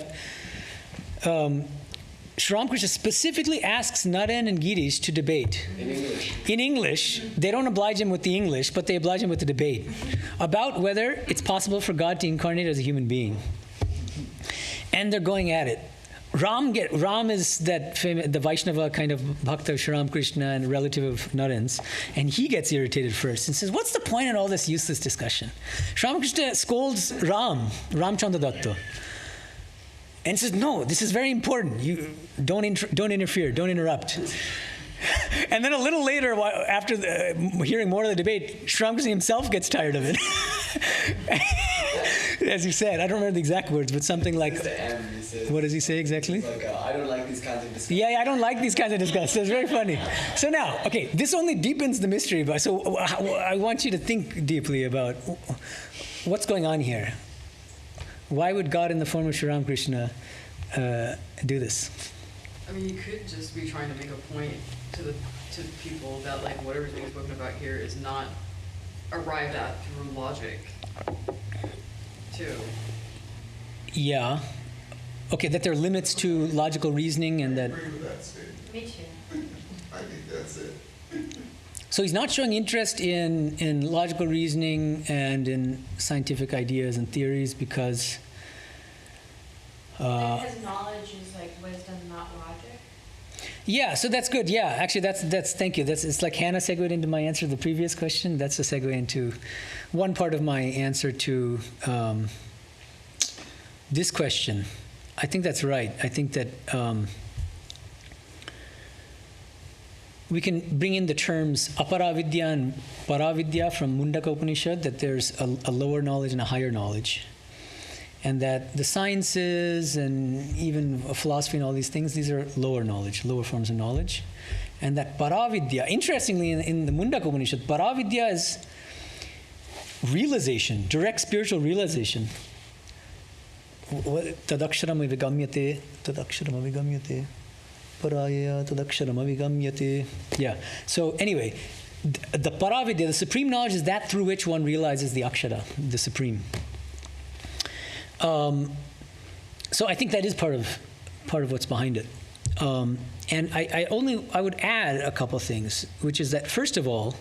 Sri Ramakrishna specifically asks Naren and Girish to debate. In English. In English. They don't oblige him with the English, but they oblige him with the debate about whether it's possible for God to incarnate as a human being. And they're going at it. Ram is the Vaishnava kind of bhakta of Sri Ramakrishna and relative of Naren's, and he gets irritated first and says, what's the point in all this useless discussion? Sri Ramakrishna scolds Ramchandra Datta, and says, no, this is very important. You don't interfere, don't interrupt. And then a little later, after hearing more of the debate, Sri Ramakrishna himself gets tired of it. As you said, I don't remember the exact words, but something like, what does he say exactly? Like, I don't like these kinds of discussions. Yeah, I don't like these kinds of discussions. It's very funny. So now, okay, this only deepens the mystery, but so I want you to think deeply about what's going on here. Why would God in the form of Sri Ramakrishna do this? I mean, you could just be trying to make a point to people that like whatever's being spoken about here is not arrived at through logic, too. Yeah. Okay, that there are limits to logical reasoning and that... I agree with that statement. Me too. I think that's it. So he's not showing interest in logical reasoning and in scientific ideas and theories because... because knowledge is like wisdom, not logic. Yeah, so that's good. Yeah, actually, that's thank you. It's like Hannah segued into my answer to the previous question. That's a segue into one part of my answer to this question. I think that's right. I think that we can bring in the terms aparavidya and paravidya from Mundaka Upanishad, that there's a lower knowledge and a higher knowledge. And that the sciences and even philosophy and all these things, these are lower knowledge, lower forms of knowledge. And that paravidya, interestingly in the Mundaka Upanishad, paravidya is realization, direct spiritual realization. Tadaksharam avigamyate, tadaksharam avigamyate, paraya tadaksharam avigamyate. Yeah, so anyway, the paravidya, the supreme knowledge, is that through which one realizes the akshara, the supreme. So I think that is part of what's behind it. And I would add a couple things, which is that, first of all,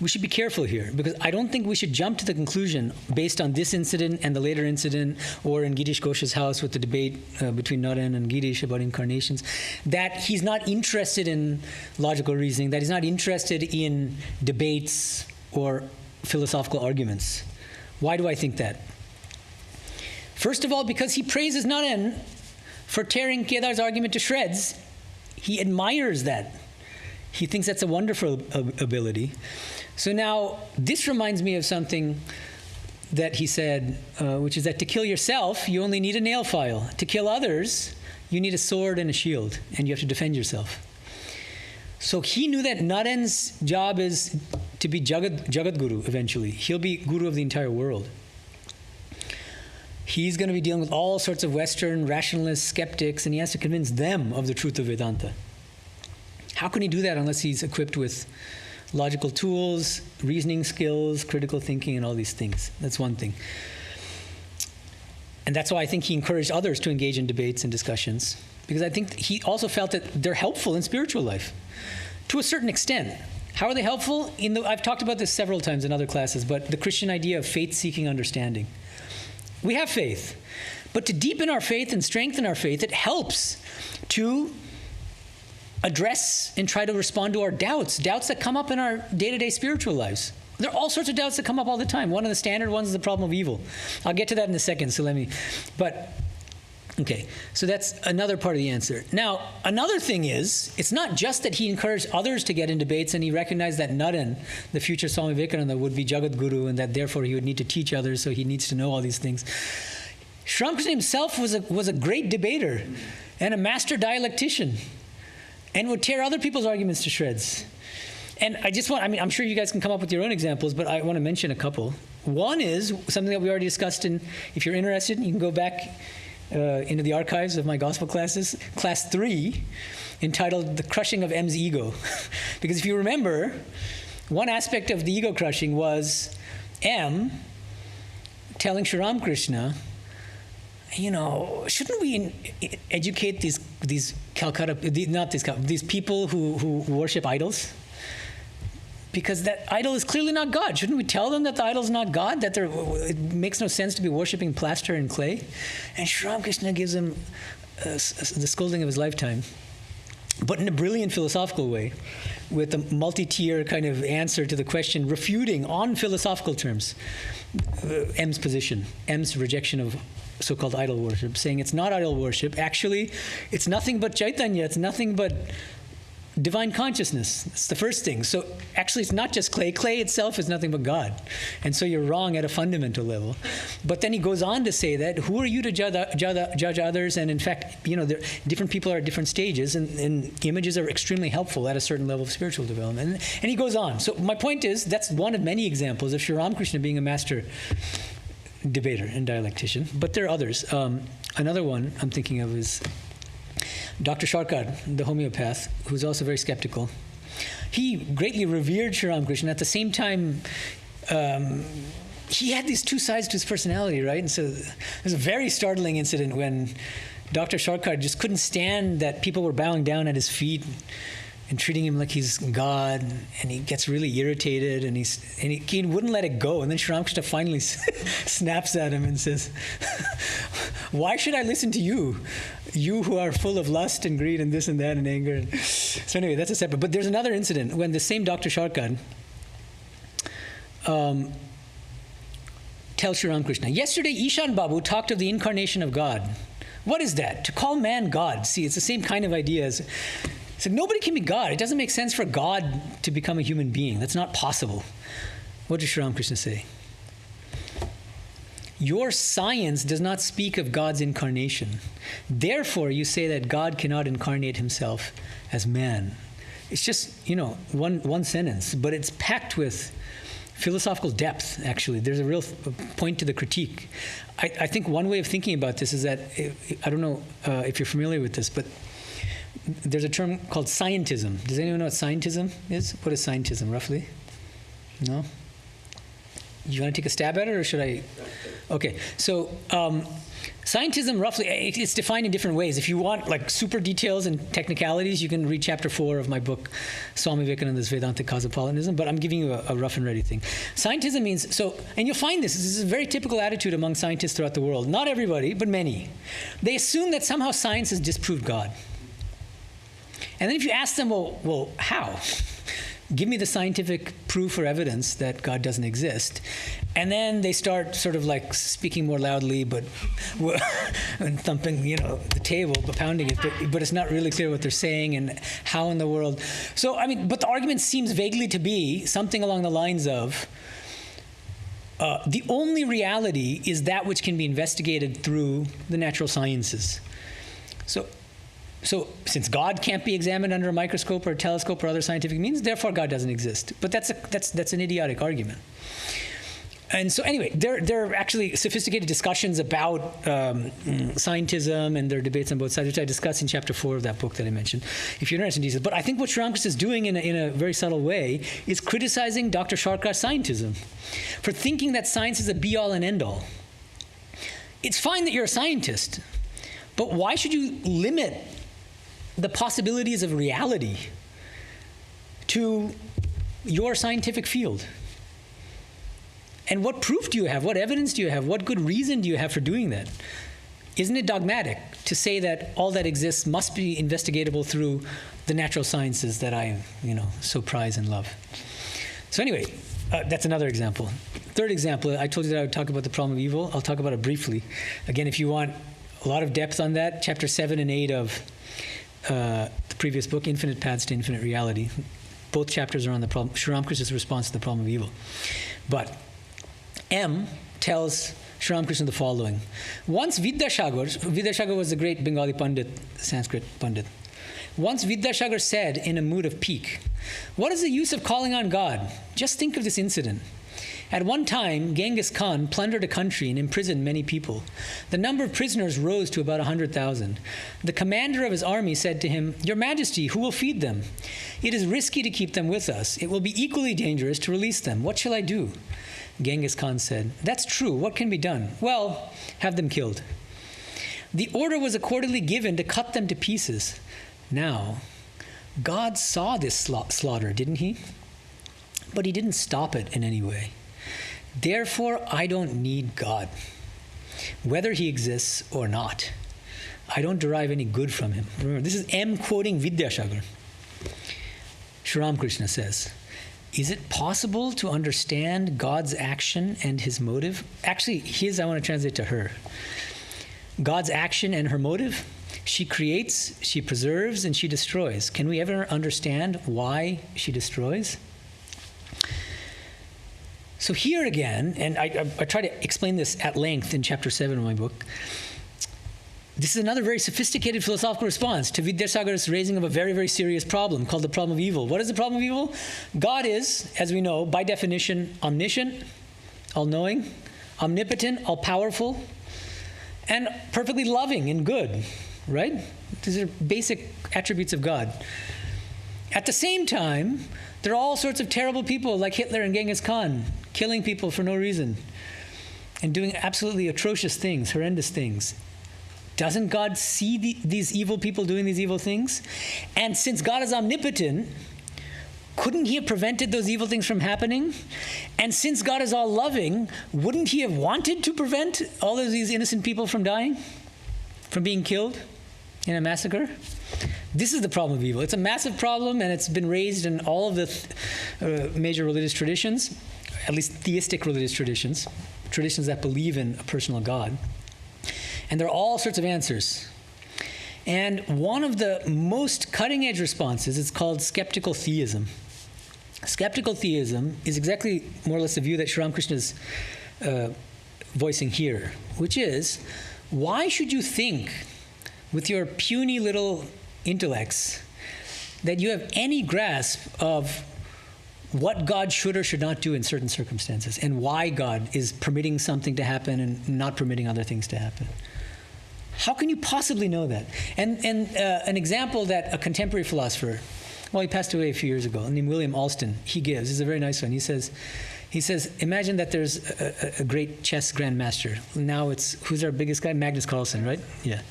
we should be careful here, because I don't think we should jump to the conclusion based on this incident and the later incident, or in Girish Ghosh's house with the debate between Naren and Girish about incarnations, that he's not interested in logical reasoning, that he's not interested in debates or philosophical arguments. Why do I think that? First of all, because he praises Naren for tearing Kedar's argument to shreds. He admires that. He thinks that's a wonderful ability. So now, this reminds me of something that he said, which is that to kill yourself, you only need a nail file. To kill others, you need a sword and a shield, and you have to defend yourself. So he knew that Naren's job is to be Jagat Guru eventually. He'll be Guru of the entire world. He's going to be dealing with all sorts of Western rationalist skeptics, and he has to convince them of the truth of Vedanta. How can he do that unless he's equipped with logical tools, reasoning skills, critical thinking, and all these things? That's one thing. And that's why I think he encouraged others to engage in debates and discussions, because I think he also felt that they're helpful in spiritual life to a certain extent. How are they helpful? I've talked about this several times in other classes, but the Christian idea of faith-seeking understanding. We have faith, but to deepen our faith and strengthen our faith, it helps to address and try to respond to our doubts that come up in our day-to-day spiritual lives. There are all sorts of doubts that come up all the time. One of the standard ones is the problem of evil. I'll get to that in a second, okay, so that's another part of the answer. Now, another thing is, it's not just that he encouraged others to get in debates and he recognized that Naren, the future Swami Vivekananda, would be Jagat Guru, and that therefore he would need to teach others, so he needs to know all these things. Sri Ramakrishna himself was a great debater and a master dialectician, and would tear other people's arguments to shreds. And I'm sure you guys can come up with your own examples, but I want to mention a couple. One is something that we already discussed, if you're interested, you can go back into the archives of my gospel classes, class 3, entitled The Crushing of M's Ego. Because if you remember, one aspect of the ego crushing was M telling Sri Ramakrishna, shouldn't we educate these people who worship idols? Because that idol is clearly not God. Shouldn't we tell them that the idol is not God? That it makes no sense to be worshiping plaster and clay? And Sri Ramakrishna gives him the scolding of his lifetime, but in a brilliant philosophical way, with a multi-tier kind of answer to the question, refuting on philosophical terms M's position, M's rejection of so-called idol worship, saying it's not idol worship. Actually, it's nothing but Chaitanya. It's nothing but divine consciousness. That's the first thing. So actually, it's not just clay. Clay itself is nothing but God. And so you're wrong at a fundamental level. But then he goes on to say that, who are you to judge others? And in fact, different people are at different stages, and images are extremely helpful at a certain level of spiritual development. And he goes on. So my point is, that's one of many examples of Sri Ramakrishna being a master debater and dialectician. But there are others. Another one I'm thinking of is Dr. Sharkar, the homeopath, who's also very skeptical. He greatly revered Sri Ramakrishna. At the same time, he had these two sides to his personality, right? And so there's a very startling incident when Dr. Sharkar just couldn't stand that people were bowing down at his feet and treating him like he's God, and he gets really irritated, and he wouldn't let it go. And then Sri Ramakrishna finally snaps at him and says, "Why should I listen to you? You who are full of lust and greed and this and that and anger." So anyway, that's a separate. But there's another incident when the same Dr. Sharkar tells Sri Ramakrishna, "Yesterday Ishan Babu talked of the incarnation of God. What is that? To call man God." See, it's the same kind of idea as... So nobody can be God. It doesn't make sense for God to become a human being. That's not possible. What does Sri Ramakrishna say? Your science does not speak of God's incarnation. Therefore, you say that God cannot incarnate himself as man. It's just, one sentence, but it's packed with philosophical depth, actually. There's a real point to the critique. I think one way of thinking about this is that, I don't know if you're familiar with this, but there's a term called scientism. Does anyone know what scientism is? What is scientism, roughly? No? You want to take a stab at it, or should I? Okay, so Scientism, roughly, it's defined in different ways. If you want like super details and technicalities, you can read chapter 4 of my book, Swami Vivekananda's Vedanta Cosmopolitanism, but I'm giving you a rough and ready thing. Scientism means, and you'll find this is a very typical attitude among scientists throughout the world. Not everybody, but many. They assume that somehow science has disproved God. And then if you ask them, well, how? Give me the scientific proof or evidence that God doesn't exist. And then they start sort of like speaking more loudly, but and thumping, the table, but pounding it. But it's not really clear what they're saying and how in the world. So, but the argument seems vaguely to be something along the lines of, the only reality is that which can be investigated through the natural sciences. So since God can't be examined under a microscope or a telescope or other scientific means, therefore God doesn't exist. But that's an idiotic argument. And so anyway, there are actually sophisticated discussions about scientism, and there are debates on both sides, which I discuss in chapter 4 of that book that I mentioned, if you're interested in details. But I think what Sri Ramakrishna is doing in a very subtle way is criticizing Dr. Sharkar's scientism for thinking that science is a be-all and end-all. It's fine that you're a scientist, but why should you limit the possibilities of reality to your scientific field? And what proof do you have? What evidence do you have? What good reason do you have for doing that? Isn't it dogmatic to say that all that exists must be investigatable through the natural sciences that I, so prize and love? So anyway, that's another example. Third example, I told you that I would talk about the problem of evil. I'll talk about it briefly. Again, if you want a lot of depth on that, chapter 7 and 8 of the previous book, Infinite Paths to Infinite Reality. Both chapters are on the problem, Sri Ramakrishna's response to the problem of evil. But M tells Sri Ramakrishna the following. Once Vidyasagar was the great Bengali Pandit, Sanskrit Pandit. Once Vidyasagar said in a mood of pique, "What is the use of calling on God? Just think of this incident. At one time, Genghis Khan plundered a country and imprisoned many people. The number of prisoners rose to about 100,000. The commander of his army said to him, 'Your Majesty, who will feed them? It is risky to keep them with us. It will be equally dangerous to release them. What shall I do?' Genghis Khan said, 'That's true. What can be done?' 'Well, have them killed.' The order was accordingly given to cut them to pieces. Now, God saw this slaughter, didn't he? But he didn't stop it in any way. Therefore, I don't need God, whether he exists or not. I don't derive any good from him." Remember, this is M quoting Vidyasagar. Sri Ramakrishna says, "Is it possible to understand God's action and his motive?" Actually, I want to translate to her. God's action and her motive? She creates, she preserves, and she destroys. Can we ever understand why she destroys? So here again, and I try to explain this at length in chapter 7 of my book, this is another very sophisticated philosophical response to Vidyasagar's raising of a very, very serious problem called the problem of evil. What is the problem of evil? God is, as we know, by definition, omniscient, all-knowing, omnipotent, all-powerful, and perfectly loving and good, right? These are basic attributes of God. At the same time, there are all sorts of terrible people like Hitler and Genghis Khan, killing people for no reason and doing absolutely atrocious things, horrendous things. Doesn't God see these evil people doing these evil things? And since God is omnipotent, couldn't he have prevented those evil things from happening? And since God is all loving, wouldn't he have wanted to prevent all of these innocent people from dying, from being killed in a massacre? This is the problem of evil. It's a massive problem, and it's been raised in all of the major religious traditions, at least theistic religious traditions that believe in a personal God. And there are all sorts of answers. And one of the most cutting-edge responses is called skeptical theism. Skeptical theism is exactly more or less the view that Sri Ramakrishna is voicing here, which is, why should you think with your puny little intellects that you have any grasp of what God should or should not do in certain circumstances and why God is permitting something to happen and not permitting other things to happen? How can you possibly know that? And an example that a contemporary philosopher, well, he passed away a few years ago, named William Alston, he gives, is a very nice one. He says, He says, imagine that there's a great chess grandmaster. Now who's our biggest guy? Magnus Carlsen, right? Yeah.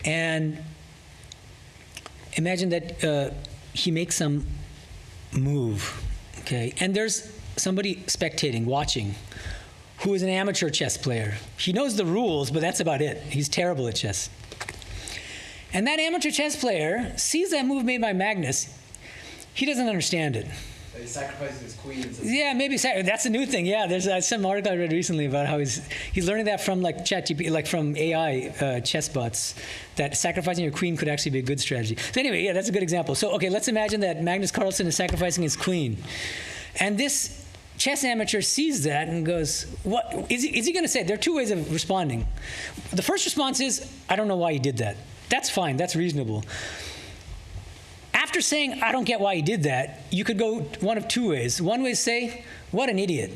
And imagine that he makes some move, okay? And there's somebody spectating, watching, who is an amateur chess player. He knows the rules, but that's about it. He's terrible at chess. And that amateur chess player sees that move made by Magnus. He doesn't understand it. He sacrifices his queens. Yeah, maybe that's a new thing. Yeah, there's some article I read recently about how he's learning that from like ChatGPT, like from AI chess bots, that sacrificing your queen could actually be a good strategy. So anyway, yeah, that's a good example. So okay, let's imagine that Magnus Carlsen is sacrificing his queen, and this chess amateur sees that and goes, "What is he going to say?" There are two ways of responding. The first response is, "I don't know why he did that." That's fine. That's reasonable. After saying, I don't get why he did that, you could go one of two ways. One way is say, what an idiot.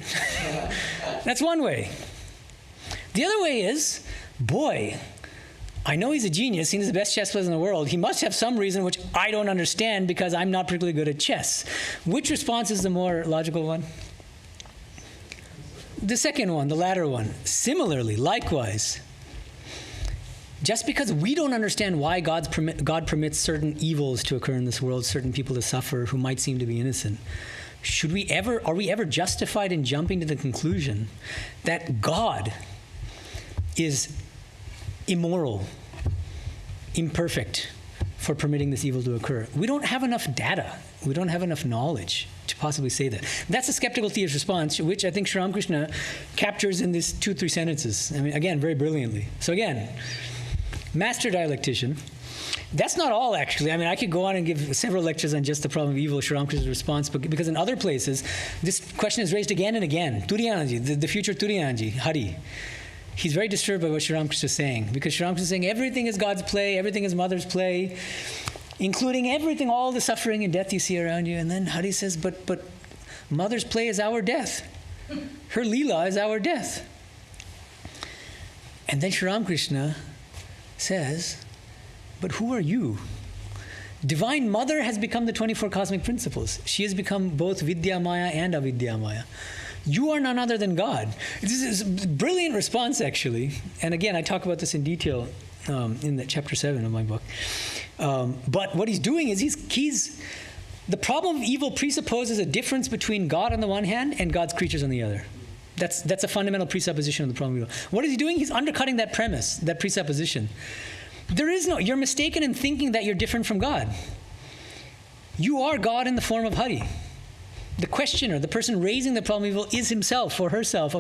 That's one way. The other way is, boy, I know he's a genius. He's the best chess player in the world. He must have some reason which I don't understand because I'm not particularly good at chess. Which response is the more logical one? The second one, the latter one. Similarly, likewise, just because we don't understand why God permits certain evils to occur in this world, certain people to suffer who might seem to be innocent, are we ever justified in jumping to the conclusion that God is immoral, imperfect for permitting this evil to occur? We don't have enough data. We don't have enough knowledge to possibly say that. That's a skeptical theist response, which I think Sri Ramakrishna captures in these 2-3 sentences. I mean, again, very brilliantly. So again, master dialectician. That's not all, actually. I mean, I could go on and give several lectures on just the problem of evil, Sri Ramakrishna's response, because in other places, this question is raised again and again. Turiyanji, the future Turiyanji, Hari. He's very disturbed by what Sri Ramakrishna is saying, because Sri Ramakrishna is saying everything is God's play, everything is Mother's play, including everything, all the suffering and death you see around you. And then Hari says, but Mother's play is our death. Her Leela is our death. And then Sri Ramakrishna says, but who are you? Divine Mother has become the 24 cosmic principles. She has become both Vidya Maya and Avidya Maya. You are none other than God. This is a brilliant response, actually. And again, I talk about this in detail in chapter 7 of my book. But what he's doing is the problem of evil presupposes a difference between God on the one hand and God's creatures on the other. That's a fundamental presupposition of the problem of evil. What is he doing? He's undercutting that premise, that presupposition. You're mistaken in thinking that you're different from God. You are God in the form of Hari. The questioner, the person raising the problem of evil, is himself or herself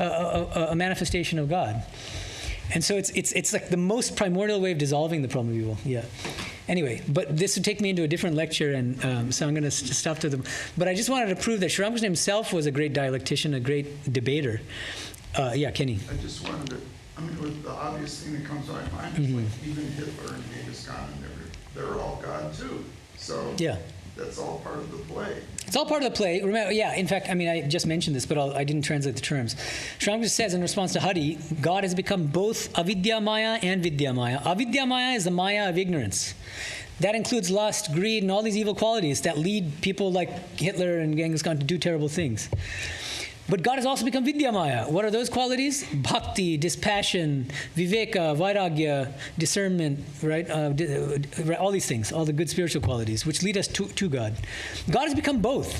a manifestation of God. And so it's like the most primordial way of dissolving the problem of evil. Yeah. Anyway, but this would take me into a different lecture, and so I'm going to stop to them. But I just wanted to prove that Sri Ramakrishna himself was a great dialectician, a great debater. Yeah, Kenny. I just wanted to, the obvious thing that comes to my mind is like even Hitler and Genghis Khan, they're all God too. So yeah. That's all part of the play. It's all part of the play. Remember, yeah, in fact, I just mentioned this, but I didn't translate the terms. Sri Ramakrishna says in response to Hari, God has become both Avidya Maya and Vidya Maya. Avidya Maya is the Maya of ignorance. That includes lust, greed, and all these evil qualities that lead people like Hitler and Genghis Khan to do terrible things. But God has also become Vidya Maya. What are those qualities? Bhakti, dispassion, viveka, vairagya, discernment, right? All these things, all the good spiritual qualities, which lead us to God. God has become both.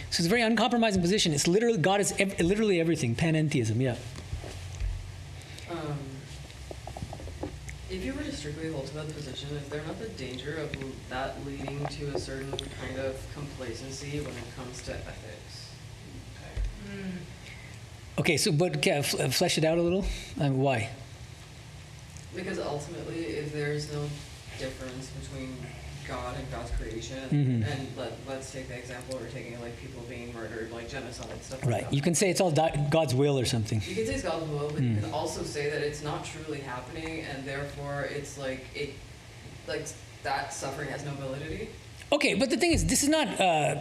So it's a very uncompromising position. It's literally, God is literally everything, panentheism, yeah. If you were to strictly hold to that position, is there not the danger of that leading to a certain kind of complacency when it comes to ethics? Okay, so but flesh it out a little. Why? Because ultimately, if there's no difference between God and God's creation, and let's take the example we're taking, like people being murdered, like genocide, stuff like that. Right. You can say it's all God's will or something. You can say it's God's will, but you can also say that it's not truly happening, and therefore it's like that suffering has no validity. Okay, but the thing is, this is not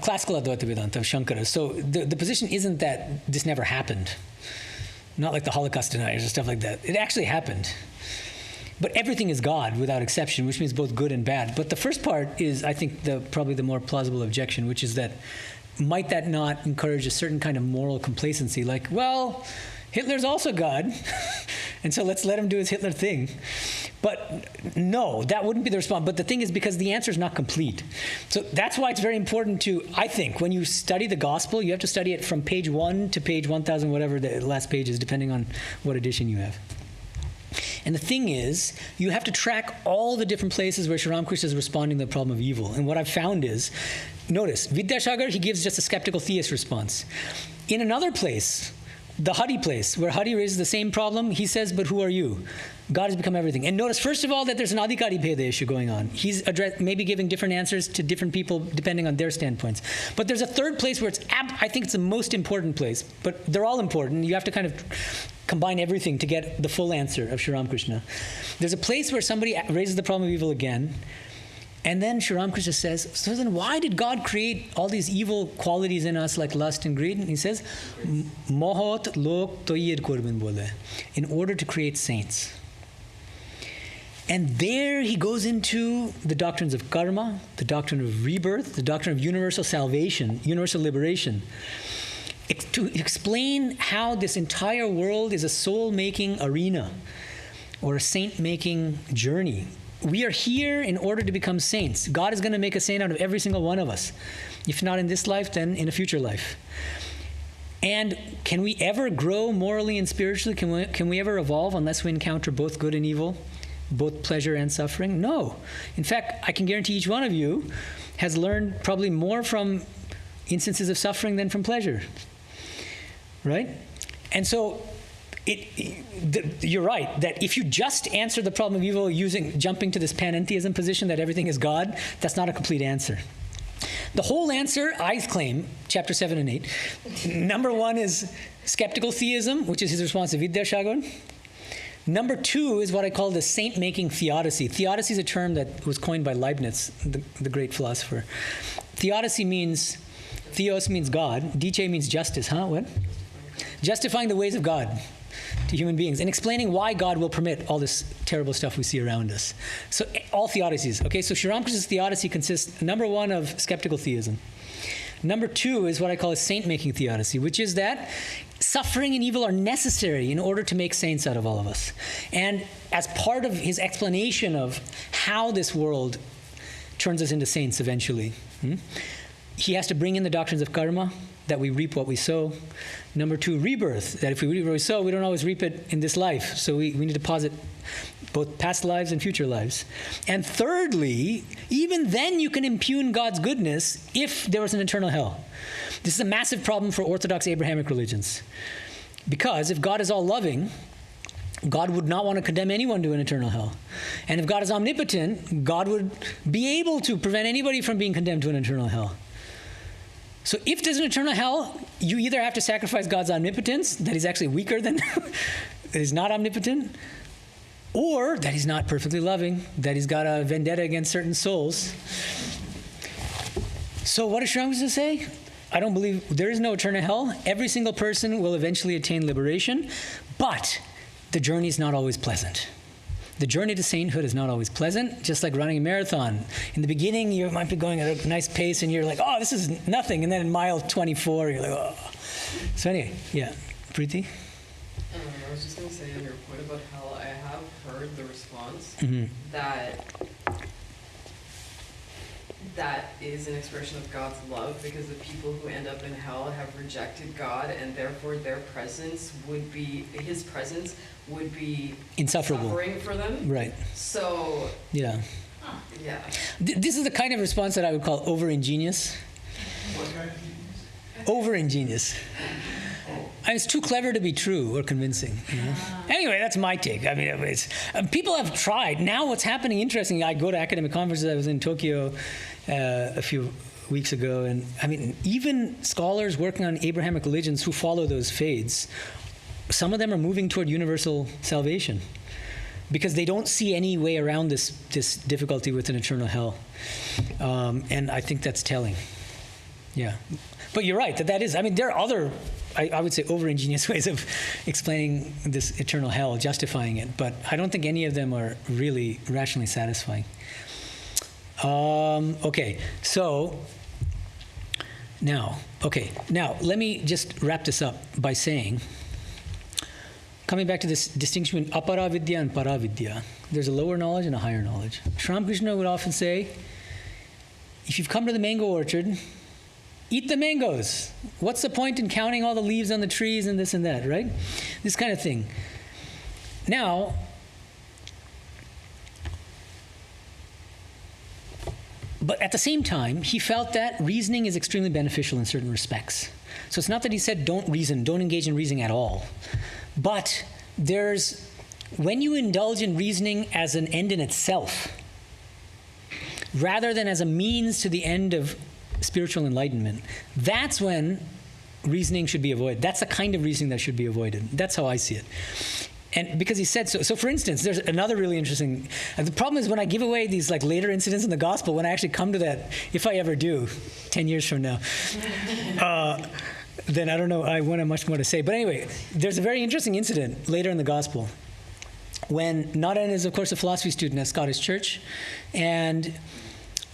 classical Advaita Vedanta of Shankara. So the position isn't that this never happened. Not like the Holocaust deniers or stuff like that. It actually happened. But everything is God without exception, which means both good and bad. But the first part is, I think, probably the more plausible objection, which is that might that not encourage a certain kind of moral complacency? Like, well, Hitler's also God, and so let's let him do his Hitler thing. But no, that wouldn't be the response. But the thing is, because the answer is not complete. So that's why it's very important to, I think, when you study the gospel, you have to study it from page 1 to page 1,000, whatever the last page is, depending on what edition you have. And the thing is, you have to track all the different places where Sri Ramakrishna is responding to the problem of evil. And what I've found is, notice, Vidyasagar, he gives just a skeptical theist response. In another place, the Hari place, where Hari raises the same problem, he says, but who are you? God has become everything. And notice, first of all, that there's an Adhikari Bheda issue going on. He's maybe giving different answers to different people depending on their standpoints. But there's a third place where I think it's the most important place, but they're all important. You have to kind of combine everything to get the full answer of Sri Ramakrishna. There's a place where somebody raises the problem of evil again, and then Sri Ramakrishna says, so then why did God create all these evil qualities in us like lust and greed? And he says, Mohot lok toyed korban bole, in order to create saints. And there he goes into the doctrines of karma, the doctrine of rebirth, the doctrine of universal salvation, universal liberation, to explain how this entire world is a soul-making arena or a saint-making journey. We are here in order to become saints. God is going to make a saint out of every single one of us. If not in this life, then in a future life. And can we ever grow morally and spiritually? Can we ever evolve unless we encounter both good and evil, both pleasure and suffering? No. In fact, I can guarantee each one of you has learned probably more from instances of suffering than from pleasure. Right? And so you're right, that if you just answer the problem of evil jumping to this panentheism position that everything is God, that's not a complete answer. The whole answer, I claim, chapter 7 and 8, number 1 is skeptical theism, which is his response to Vidyasagar. Number 2 is what I call the saint-making theodicy. Theodicy is a term that was coined by Leibniz, the great philosopher. Theodicy means, theos means God, dice means justice, huh? What? Justifying the ways of God to human beings and explaining why God will permit all this terrible stuff we see around us. So all theodicies. Okay, so Sri Ramakrishna's theodicy consists, number 1, of skeptical theism. Number 2 is what I call a saint-making theodicy, which is that suffering and evil are necessary in order to make saints out of all of us. And as part of his explanation of how this world turns us into saints eventually, he has to bring in the doctrines of karma, that we reap what we sow. Number 2, rebirth, that if we reap what we sow, we don't always reap it in this life. So we need to posit both past lives and future lives. And thirdly, even then you can impugn God's goodness if there was an eternal hell. This is a massive problem for Orthodox Abrahamic religions. Because if God is all loving, God would not want to condemn anyone to an eternal hell. And if God is omnipotent, God would be able to prevent anybody from being condemned to an eternal hell. So if there's an eternal hell, you either have to sacrifice God's omnipotence, that he's actually weaker than, that he's not omnipotent, or that he's not perfectly loving, that he's got a vendetta against certain souls. So what does Sri Ramakrishna say? I don't believe there is no eternal hell. Every single person will eventually attain liberation, but the journey is not always pleasant. The journey to sainthood is not always pleasant, just like running a marathon. In the beginning, you might be going at a nice pace, and you're like, oh, this is nothing. And then in mile 24, you're like, oh. So anyway, yeah. Preeti? I was just going to say on your point about hell, I have heard the response that is an expression of God's love, because the people who end up in hell have rejected God, and therefore his presence would be insufferable, suffering for them. Right. So yeah. This is the kind of response that I would call over-ingenious. Over-ingenious. It's too clever to be true or convincing. You know? Anyway, that's my take. I mean, people have tried. Now what's happening, interestingly, I go to academic conferences. I was in Tokyo a few weeks ago, and I mean, even scholars working on Abrahamic religions who follow those faiths, some of them are moving toward universal salvation because they don't see any way around this difficulty with an eternal hell. And I think that's telling. Yeah. But you're right, that is, I mean, there are other, I would say, over-ingenious ways of explaining this eternal hell, justifying it, but I don't think any of them are really rationally satisfying. Okay, so Now, let me just wrap this up by saying, coming back to this distinction between apara vidya and para vidya, there's a lower knowledge and a higher knowledge. Sri Ramakrishna would often say, if you've come to the mango orchard, eat the mangoes. What's the point in counting all the leaves on the trees and this and that, right? This kind of thing. Now, but at the same time, he felt that reasoning is extremely beneficial in certain respects. So it's not that he said don't reason, don't engage in reasoning at all. But when you indulge in reasoning as an end in itself, rather than as a means to the end of spiritual enlightenment, that's when reasoning should be avoided. That's the kind of reasoning that should be avoided. That's how I see it. And because he said so. So for instance, there's another really interesting, the problem is when I give away these like later incidents in the gospel, when I actually come to that, if I ever do, 10 years from now, then I don't know, I won't have much more to say. But anyway, there's a very interesting incident later in the gospel when Naren is, of course, a philosophy student at Scottish Church, and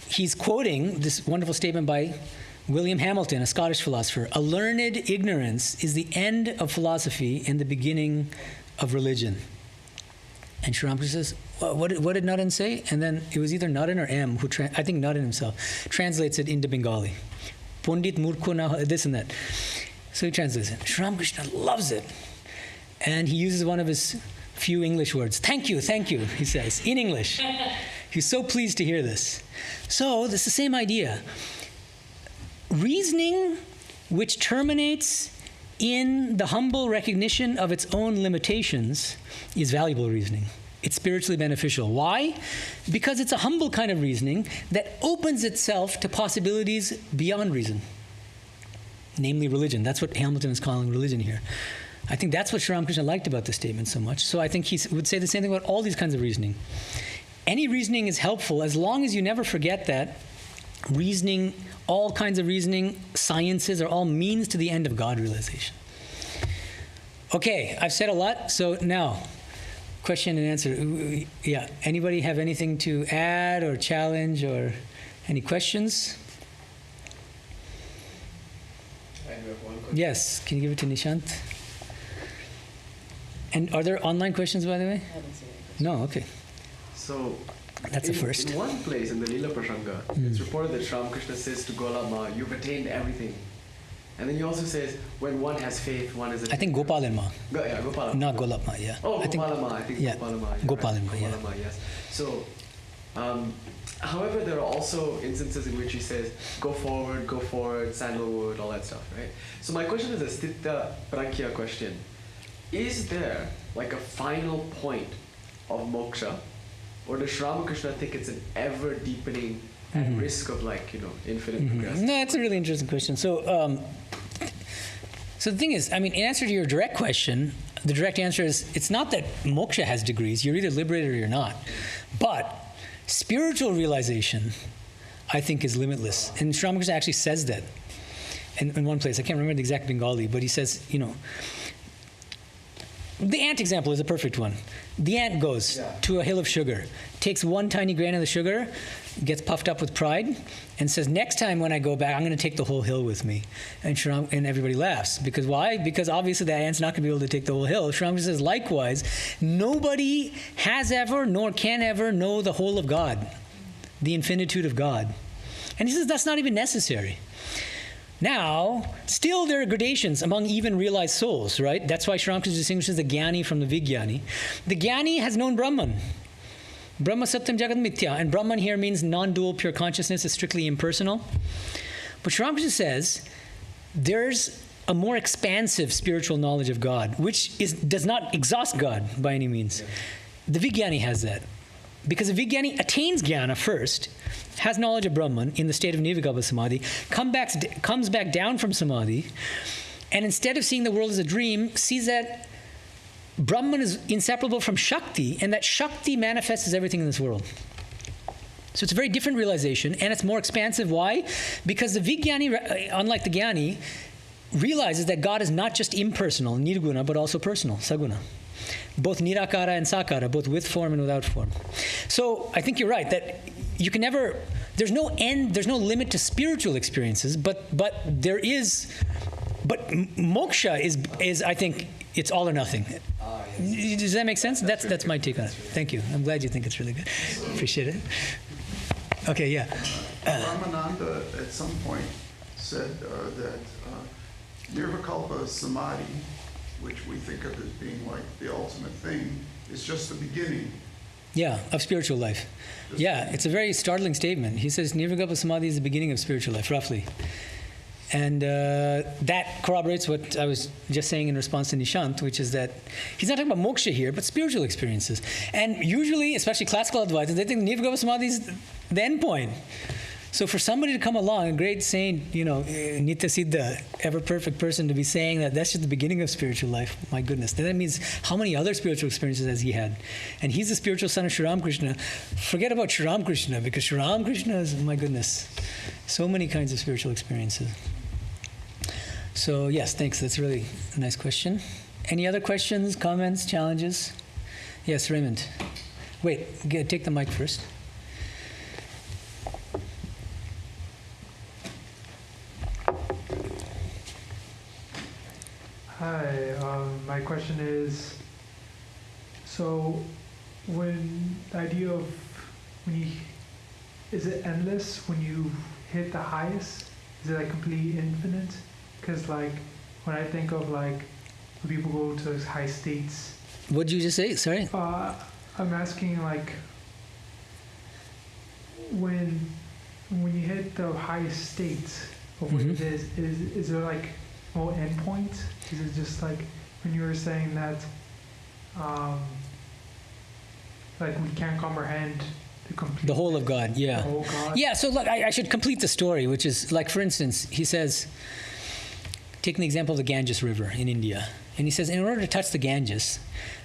he's quoting this wonderful statement by William Hamilton, a Scottish philosopher. A learned ignorance is the end of philosophy and the beginning of religion. And Sri Ramakrishna says, what did Naren say? And then it was either Naren or M, I think Naren himself, translates it into Bengali. Pundit Murkho na, this and that. So he translates it. Sri Ramakrishna loves it. And he uses one of his few English words. Thank you, he says, in English. He's so pleased to hear this. So this is the same idea. Reasoning which terminates in the humble recognition of its own limitations is valuable reasoning. It's spiritually beneficial. Why? Because it's a humble kind of reasoning that opens itself to possibilities beyond reason, namely religion. That's what Hamilton is calling religion here. I think that's what Sri Ramakrishna liked about this statement so much. So I think he would say the same thing about all these kinds of reasoning. Any reasoning is helpful as long as you never forget that reasoning, all kinds of reasoning, sciences are all means to the end of God realization. Okay, I've said a lot, so now, question and answer. Yeah, anybody have anything to add or challenge or any questions? I have one question. Yes, can you give it to Nishant? And are there online questions, by the way? I haven't seen any questions. No, okay. So, That's a first. In one place in the Leela Prasanga, it's reported that Sri Ramakrishna says to Golama, you've attained everything. And then he also says, when one has faith, one is... I think Gopalanma. Yeah, Gopalama. Not Golapma, yeah. Oh, Gopalama, I think yeah. Gopalama. Gopalanma, right. yeah. Gopalama, yes. So, however, there are also instances in which he says, go forward, sandalwood, all that stuff, right? So my question is a Sthitta Prakhya question. Is there like a final point of moksha? Or does Sri Ramakrishna think it's an ever deepening at risk of infinite progress? No, that's a really interesting question. So, so the thing is, in answer to your direct question, the direct answer is it's not that moksha has degrees. You're either liberated or you're not. But spiritual realization, I think, is limitless. And Sri Ramakrishna actually says that in one place. I can't remember the exact Bengali, but he says, the ant example is a perfect one. The ant goes to a hill of sugar, takes one tiny grain of the sugar, gets puffed up with pride, and says, next time when I go back, I'm going to take the whole hill with me. And everybody laughs. Because why? Because obviously that ant's not going to be able to take the whole hill. Sri Ramakrishna says, likewise, nobody has ever nor can ever know the whole of God, the infinitude of God. And he says that's not even necessary. Now, still there are gradations among even realized souls, right? That's why Sri Ramakrishna distinguishes the Jnani from the Vijnani. The Jnani has known Brahman. Brahma Satyam Jagat Mithya. And Brahman here means non-dual pure consciousness. It's strictly impersonal. But Sri Ramakrishna says there's a more expansive spiritual knowledge of God, which does not exhaust God by any means. The Vijnani has that. Because the Vijnani attains jnana first, has knowledge of Brahman in the state of Nirvikalpa Samadhi, comes back down from Samadhi, and instead of seeing the world as a dream, sees that Brahman is inseparable from Shakti, and that Shakti manifests everything in this world. So it's a very different realization, and it's more expansive. Why? Because the Vijnani, unlike the Jnani, realizes that God is not just impersonal, nirguna, but also personal, saguna. Both nirakara and sakara, both with form and without form. So I think you're right, that you can never, there's no end, there's no limit to spiritual experiences, but moksha is I think it's all or nothing. Does that make sense? That's my take on it. Thank you. I'm glad you think it's really good. Appreciate it. Okay, yeah. Ramananda at some point said that nirvikalpa samadhi, which we think of as being like the ultimate thing, is just the beginning. Yeah, of spiritual life. Yeah, it's a very startling statement. He says nirvikalpa samadhi is the beginning of spiritual life, roughly. And that corroborates what I was just saying in response to Nishant, which is that he's not talking about moksha here, but spiritual experiences. And usually, especially classical Advaitins, they think nirvikalpa samadhi is the end point. So for somebody to come along, a great saint, Nitya Siddha, ever perfect person, to be saying that that's just the beginning of spiritual life, my goodness. Then that means how many other spiritual experiences has he had? And he's the spiritual son of Sri Ramakrishna. Forget about Sri Ramakrishna, because Sri Ramakrishna is, my goodness, so many kinds of spiritual experiences. So yes, thanks. That's really a nice question. Any other questions, comments, challenges? Yes, Raymond. Wait, take the mic first. Hi, my question is, so when the idea of, is it endless when you hit the highest? Is it like completely infinite? Because like, when I think of like, when people go to high states. What did you just say? Sorry? I'm asking like, when you hit the highest state of what it is there like no end point? Is it just like when you were saying that, like we can't comprehend the whole of God, yeah. The whole God? Yeah, so look, I should complete the story, which is like, for instance, he says, taking the example of the Ganges River in India, and he says, in order to touch the Ganges,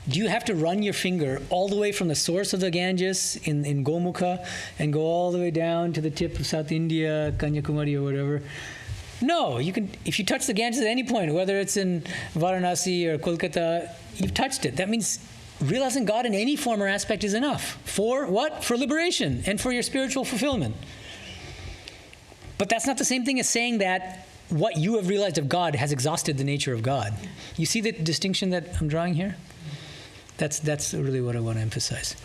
do you have to run your finger all the way from the source of the Ganges in Gomukha and go all the way down to the tip of South India, Kanyakumari or whatever? No, you can. If you touch the Ganges at any point, whether it's in Varanasi or Kolkata, you've touched it. That means realizing God in any form or aspect is enough. For what? For liberation and for your spiritual fulfillment. But that's not the same thing as saying that what you have realized of God has exhausted the nature of God. You see the distinction that I'm drawing here? That's really what I want to emphasize.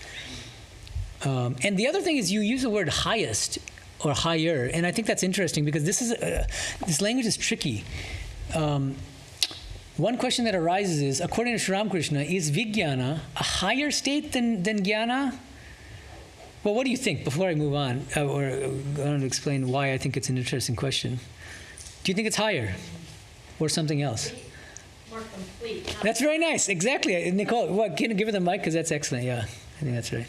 And the other thing is you use the word highest or higher, and I think that's interesting because this language is tricky. One question that arises is, according to Sri Ramakrishna, is vijnana a higher state than jnana? Well, what do you think, before I move on, or I want to explain why I think it's an interesting question? Do you think it's higher or something else? More complete. That's very nice, exactly. Nicole, can you give her the mic, because that's excellent, yeah. I think that's right.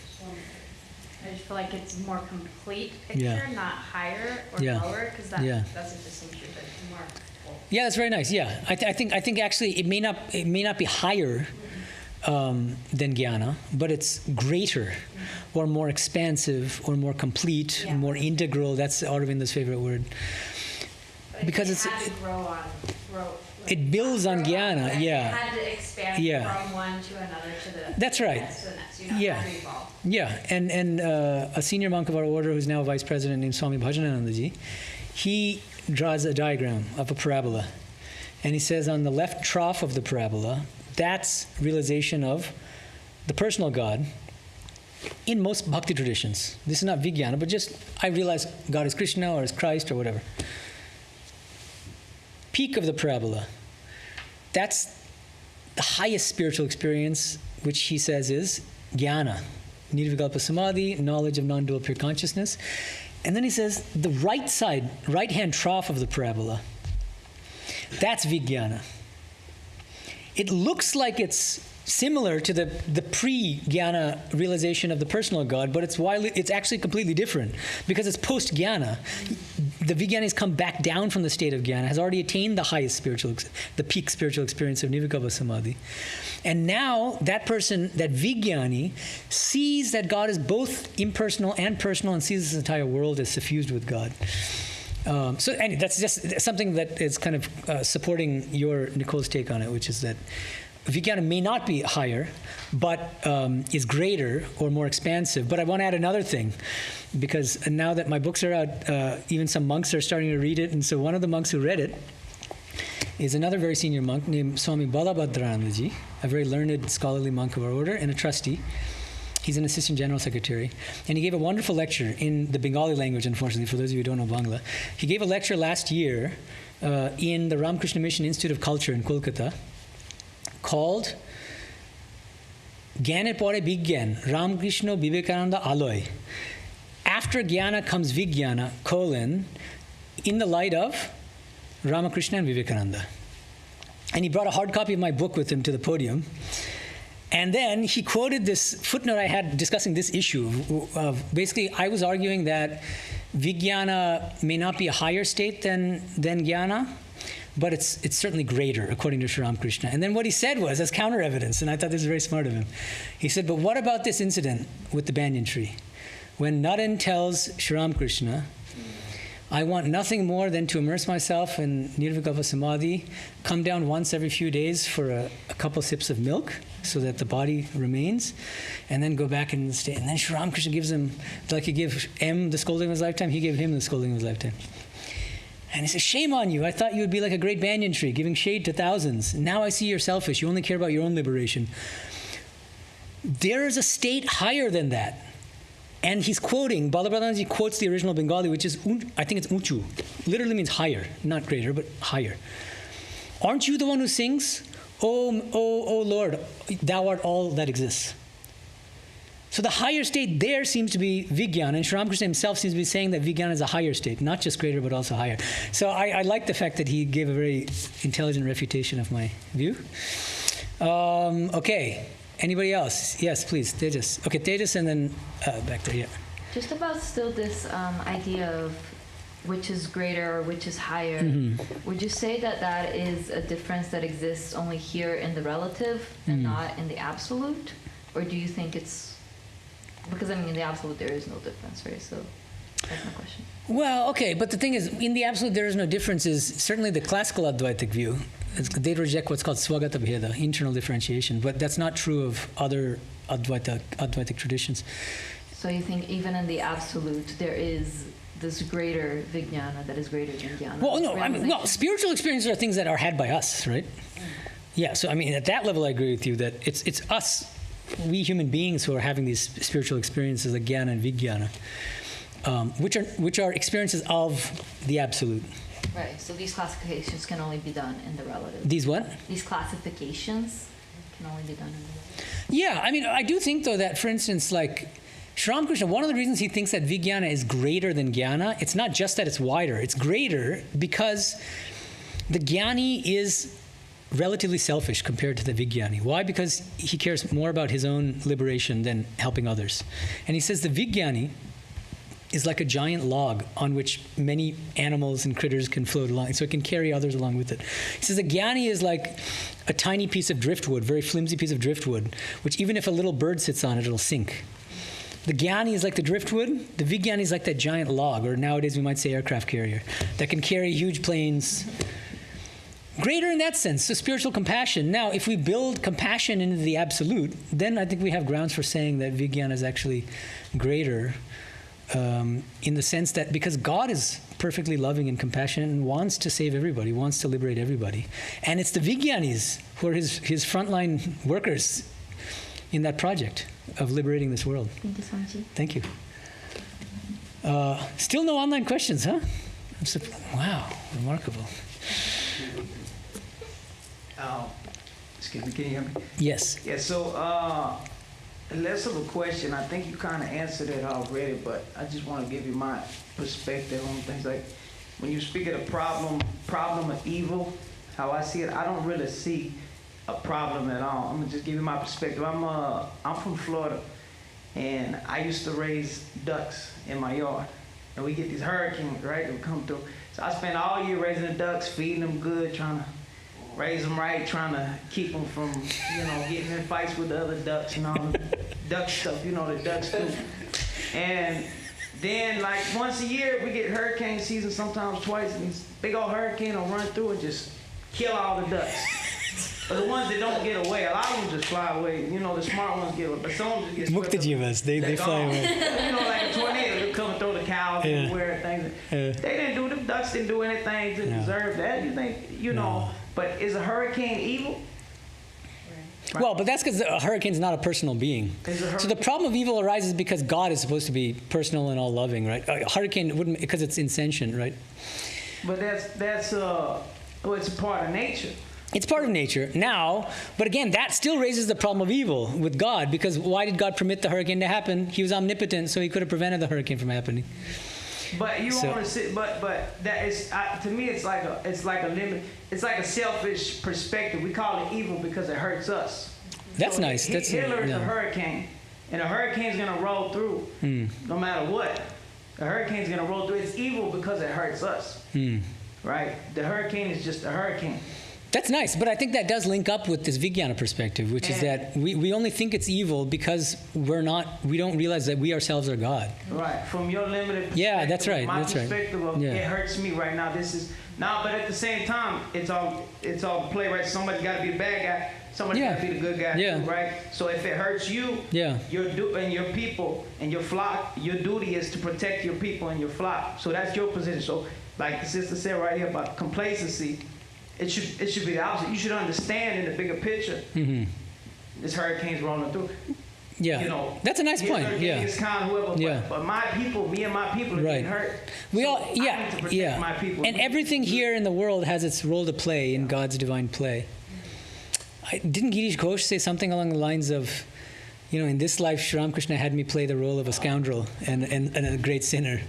I just feel like it's a more complete picture, not higher or lower, because that's a distinction, but more full. Yeah, that's very nice. Yeah, I think actually it may not be higher than jnana, but it's greater, or more expansive, or more complete, more integral. That's Aurobindo's favorite word. But because it had to grow. It builds on jnana. It had to expand from one to another to the That's right. next to the next. You have to evolve. Yeah, and a senior monk of our order who's now vice president named Swami Bhajananandaji, he draws a diagram of a parabola. And he says on the left trough of the parabola, that's realization of the personal God in most bhakti traditions. This is not vijnana, but just I realize God is Krishna or is Christ or whatever. Peak of the parabola, that's the highest spiritual experience, which he says is jnana, nirvikalpa samadhi, knowledge of non-dual pure consciousness. And then he says the right-hand trough of the parabola, that's vijnana. It looks like it's similar to the pre-jnana realization of the personal God, but it's actually completely different because it's post-jnana. The vijnanis come back down from the state of jnana, has already attained the peak spiritual experience of nirvikalpa samadhi. And now that person, that vijnani, sees that God is both impersonal and personal and sees this entire world as suffused with God. So and that's just something that is kind of supporting Nicole's take on it, which is that Vijnana may not be higher, but is greater or more expansive. But I want to add another thing, because now that my books are out, even some monks are starting to read it. And so one of the monks who read it is another very senior monk named Swami Balabhadranandaji, a very learned scholarly monk of our order and a trustee. He's an assistant general secretary. And he gave a wonderful lecture in the Bengali language, unfortunately, for those of you who don't know Bangla. He gave a lecture last year in the Ramakrishna Mission Institute of Culture in Kolkata called Gyaner Pore Vigyan, Ramakrishna Vivekananda Aloy. After Jnana comes Vijnana, in the light of Ramakrishna and Vivekananda. And he brought a hard copy of my book with him to the podium. And then he quoted this footnote I had discussing this issue of basically I was arguing that Vijnana may not be a higher state than Jnana, but it's certainly greater, according to Sri Ramakrishna. And then what he said was, as counter evidence, and I thought this was very smart of him, he said, but what about this incident with the banyan tree? When Naren tells Sri Ramakrishna, I want nothing more than to immerse myself in Nirvikalpa Samadhi, come down once every few days for a couple sips of milk so that the body remains, and then go back in the state. And then Sri Ramakrishna gives him, like he gave M the scolding of his lifetime, he gave him the scolding of his lifetime. And he says, shame on you. I thought you would be like a great banyan tree, giving shade to thousands. Now I see you're selfish. You only care about your own liberation. There is a state higher than that. And he's quoting, Balabhadranandaji quotes the original Bengali, which is, I think it's Uchu. Literally means higher, not greater, but higher. Aren't you the one who sings, oh Lord, thou art all that exists? So the higher state there seems to be Vijnana, and Sri Ramakrishna himself seems to be saying that Vijnana is a higher state, not just greater, but also higher. So I like the fact that he gave a very intelligent refutation of my view. Okay. Anybody else? Yes, please, Tejas. Okay, Tejas, and then back there, yeah. Just about still this idea of which is greater or which is higher, would you say that that is a difference that exists only here in the relative and not in the absolute? Or do you think it's, because I mean in the absolute there is no difference, right? So that's my question. Well, okay, but the thing is, in the absolute there is no difference is certainly the classical Advaitic view. They reject what's called Swagata Bheda, internal differentiation, but that's not true of other Advaitic traditions. So you think even in the absolute there is this greater Vijnana that is greater than Jnana? Well, no, I mean, well, spiritual experiences are things that are had by us, right? Yeah, so I mean, at that level I agree with you that it's us, we human beings, who are having these spiritual experiences like Jnana and Vijnana, which are experiences of the absolute. Right, so these classifications can only be done in the relative. These what? These classifications can only be done in the relative. Yeah, I mean, I do think, though, that, for instance, like, Sri Ramakrishna, one of the reasons he thinks that Vijnana is greater than Jnana, it's not just that it's wider, it's greater because the Jnani is relatively selfish compared to the Vijnani. Why? Because he cares more about his own liberation than helping others. And he says the Vijnani is like a giant log on which many animals and critters can float along, so it can carry others along with it. He says a Jnani is like a tiny piece of driftwood, very flimsy piece of driftwood, which even if a little bird sits on it, it'll sink. The Jnani is like the driftwood, the Vijnani is like that giant log, or nowadays we might say aircraft carrier, that can carry huge planes. Greater in that sense, so spiritual compassion. Now, if we build compassion into the absolute, then I think we have grounds for saying that Vijnana is actually greater, in the sense that because God is perfectly loving and compassionate and wants to save everybody, wants to liberate everybody. And it's the Vijnanis who are his frontline workers in that project of liberating this world. Thank you, Swamiji. Thank you. Still no online questions, huh? Wow, remarkable. Excuse me, can you hear me? Yes. Yeah, so less of a question. I think you kind of answered it already, but I just want to give you my perspective on things. Like when you speak of the problem of evil, how I see it, I don't really see a problem at all. I'm gonna just give you my perspective. I'm from Florida, and I used to raise ducks in my yard, and we get these hurricanes, right, that would come through. So I spent all year raising the ducks, feeding them good, trying to raise them right, trying to keep them from, getting in fights with the other ducks and all the duck stuff, the ducks do. And then, like, once a year, we get hurricane season, sometimes twice, and this big old hurricane will run through and just kill all the ducks. But the ones that don't get away, a lot of them just fly away. You know, the smart ones get away, but some of them just get swept Mukta up. jivas, they fly away. You know, like a tornado, they come and throw the cows everywhere and things. They didn't do, the ducks didn't do anything to deserve that. You think, you know, but is a hurricane evil? Right. Well, but that's because a hurricane's not a personal being. So the problem of evil arises because God is supposed to be personal and all-loving, right? A hurricane wouldn't, because it's insentient, right? But that's well, it's a part of nature. It's part of nature. Now, but again, that still raises the problem of evil with God, because why did God permit the hurricane to happen? He was omnipotent, so he could have prevented the hurricane from happening. But you want to say, but that is to me, it's like a limit. It's like a selfish perspective. We call it evil because it hurts us. That's so nice. Hitler is a hurricane, and a hurricane's gonna roll through, no matter what. A hurricane's gonna roll through. It's evil because it hurts us, right? The hurricane is just a hurricane. That's nice, but I think that does link up with this Vijnana perspective, which is that we only think it's evil because we don't realize that we ourselves are God. Right, from your limited perspective. Yeah, that's right. My that's perspective right. of it hurts me right now. But at the same time, it's all play, right? Somebody's got to be the bad guy. Somebody's got to be the good guy too, right? So if it hurts you, and your people and your flock, your duty is to protect your people and your flock. So that's your position. So like the sister said right here about complacency, it should be the opposite. You should understand in the bigger picture. This hurricane's rolling through. Yeah, you know, that's a nice point. It's kind of whoever, but my people, me and my people are getting hurt. We all, I need to protect my people. And everything here in the world has its role to play in God's divine play. Didn't Girish Ghosh say something along the lines of, in this life, Sri Ramakrishna had me play the role of a scoundrel and a great sinner.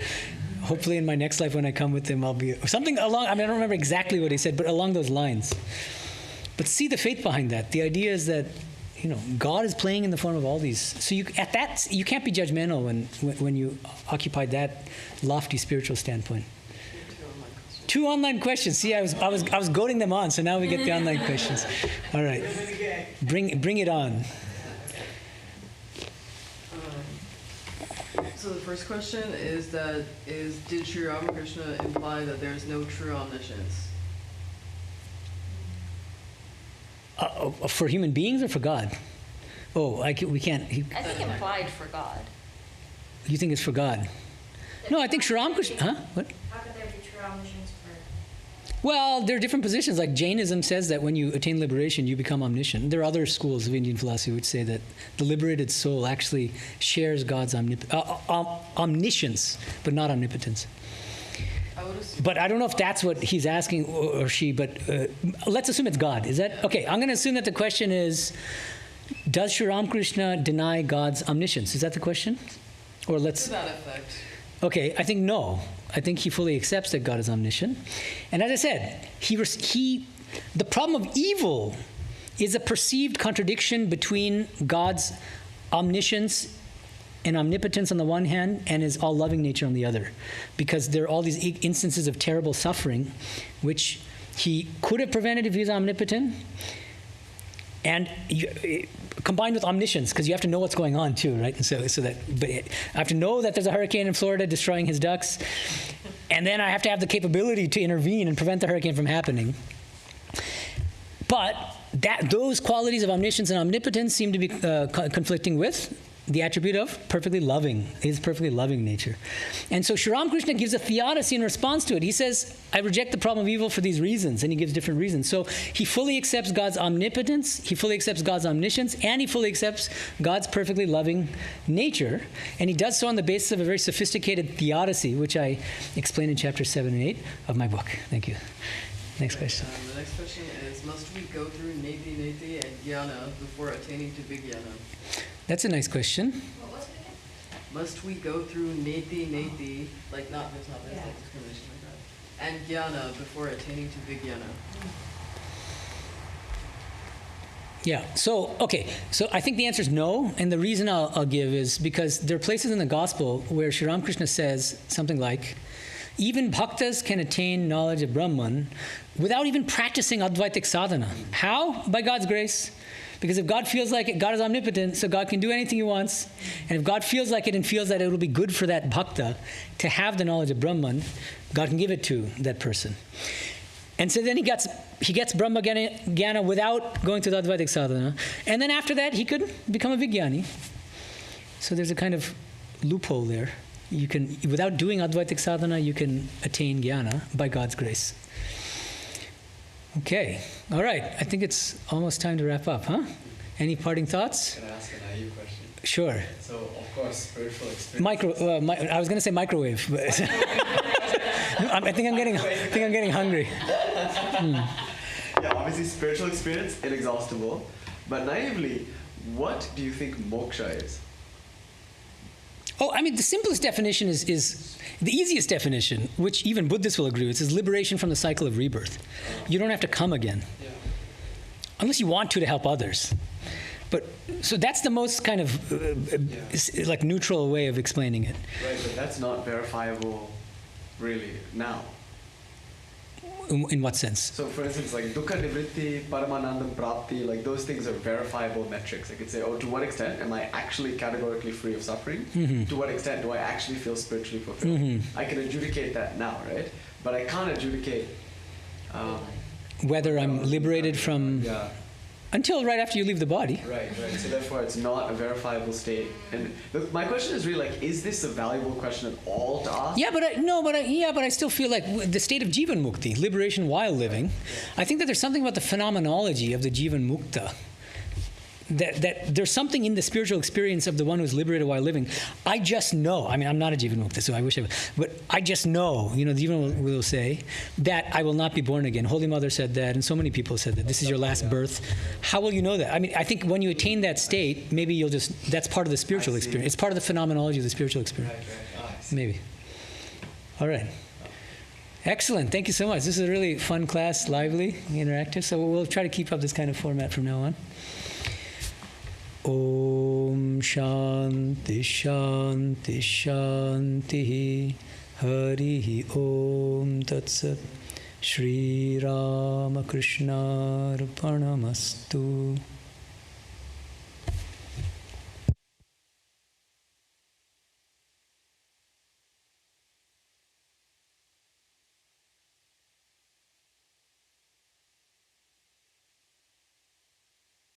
Hopefully in my next life when I come with him, I'll be something along, I don't remember exactly what he said, but along those lines. But see the faith behind that. The idea is that, God is playing in the form of all these. So you can't be judgmental when you occupy that lofty spiritual standpoint. 2 online questions. See, I was goading them on, so now we get the online questions. All right. Bring it on. So the first question is did Sri Ramakrishna imply that there is no true omniscience? For human beings or for God? Oh, we can't. I think implied for God. You think it's for God? No, I think Sri Ramakrishna. Huh? What? How could there be true omniscience for? Well, there are different positions. Like Jainism says that when you attain liberation, you become omniscient. There are other schools of Indian philosophy which say that the liberated soul actually shares God's omniscience, but not omnipotence. But I don't know if that's what he's asking or she, but let's assume it's God. Is that okay? I'm going to assume that the question is, does Sri Ramakrishna deny God's omniscience? Is that the question? Or let's... To that effect. Okay, I think no. I think he fully accepts that God is omniscient. And as I said, the problem of evil is a perceived contradiction between God's omniscience and omnipotence on the one hand and his all-loving nature on the other. Because there are all these instances of terrible suffering which he could have prevented if he was omnipotent, and combined with omniscience, because you have to know what's going on too, right? And but I have to know that there's a hurricane in Florida destroying his ducks, and then I have to have the capability to intervene and prevent the hurricane from happening. But those qualities of omniscience and omnipotence seem to be conflicting with the attribute of his perfectly loving nature. And so Sri Ramakrishna gives a theodicy in response to it. He says, I reject the problem of evil for these reasons, and he gives different reasons. So he fully accepts God's omnipotence, he fully accepts God's omniscience, and he fully accepts God's perfectly loving nature. And he does so on the basis of a very sophisticated theodicy, which I explain in chapters 7 and 8 of my book. Thank you. Next question. The next question is, must we go through neti neti and jnana before attaining to vijnana? That's a nice question. What was it again? Must we go through neti neti, like there's not discrimination like that, and jnana before attaining to vijnana? Yeah, so I think the answer is no, and the reason I'll give is because there are places in the Gospel where Sri Ramakrishna says something like, even bhaktas can attain knowledge of Brahman without even practicing Advaitic sadhana. How? By God's grace. Because if God feels like it, God is omnipotent, so God can do anything he wants. And if God feels like it and feels that it will be good for that bhakta to have the knowledge of Brahman, God can give it to that person. And so then he gets Brahma Jnana without going through the Advaitic sadhana. And then after that, he could become a Vijnani. So there's a kind of loophole there. You can, without doing Advaitic sadhana, you can attain jnana by God's grace. Okay, all right. I think it's almost time to wrap up, huh? Any parting thoughts? Can I ask a naive question? Sure. So, of course, spiritual experience. I was going to say microwave, but I think I'm getting hungry. Yeah, obviously, spiritual experience inexhaustible. But naively, what do you think moksha is? Oh, I mean, the simplest definition is the easiest definition, which even Buddhists will agree with, is liberation from the cycle of rebirth. You don't have to come again, unless you want to help others. But so that's the most kind of like neutral way of explaining it. Right, but that's not verifiable, really, now. In what sense? So, for instance, like dukkha nivritti, paramanandam prapti, like those things are verifiable metrics. I could say, oh, to what extent am I actually categorically free of suffering? Mm-hmm. To what extent do I actually feel spiritually fulfilled? Mm-hmm. I can adjudicate that now, right? But I can't adjudicate whether I'm liberated from... Yeah. Until right after you leave the body. Right. So therefore, it's not a verifiable state. And my question is really like, is this a valuable question at all to ask? Yeah, but I still feel like the state of Jivan Mukti, liberation while living. I think that there's something about the phenomenology of the Jivan Mukta. That there's something in the spiritual experience of the one who's liberated while living. I just know. I mean, I'm not a Jivan Mukta, so I wish I would. But I just know. You know, the Jivan will say that I will not be born again. Holy Mother said that, and so many people said that. This is your last birth. How will you know that? I mean, I think when you attain that state, maybe you'll just. That's part of the spiritual experience. It's part of the phenomenology of the spiritual experience. Right. Maybe. All right. Excellent. Thank you so much. This is a really fun class, lively, interactive. So we'll try to keep up this kind of format from now on. Om Shanti Shanti Shanti Hari Om Tat Sat Sri Ramakrishna Arpanamastu.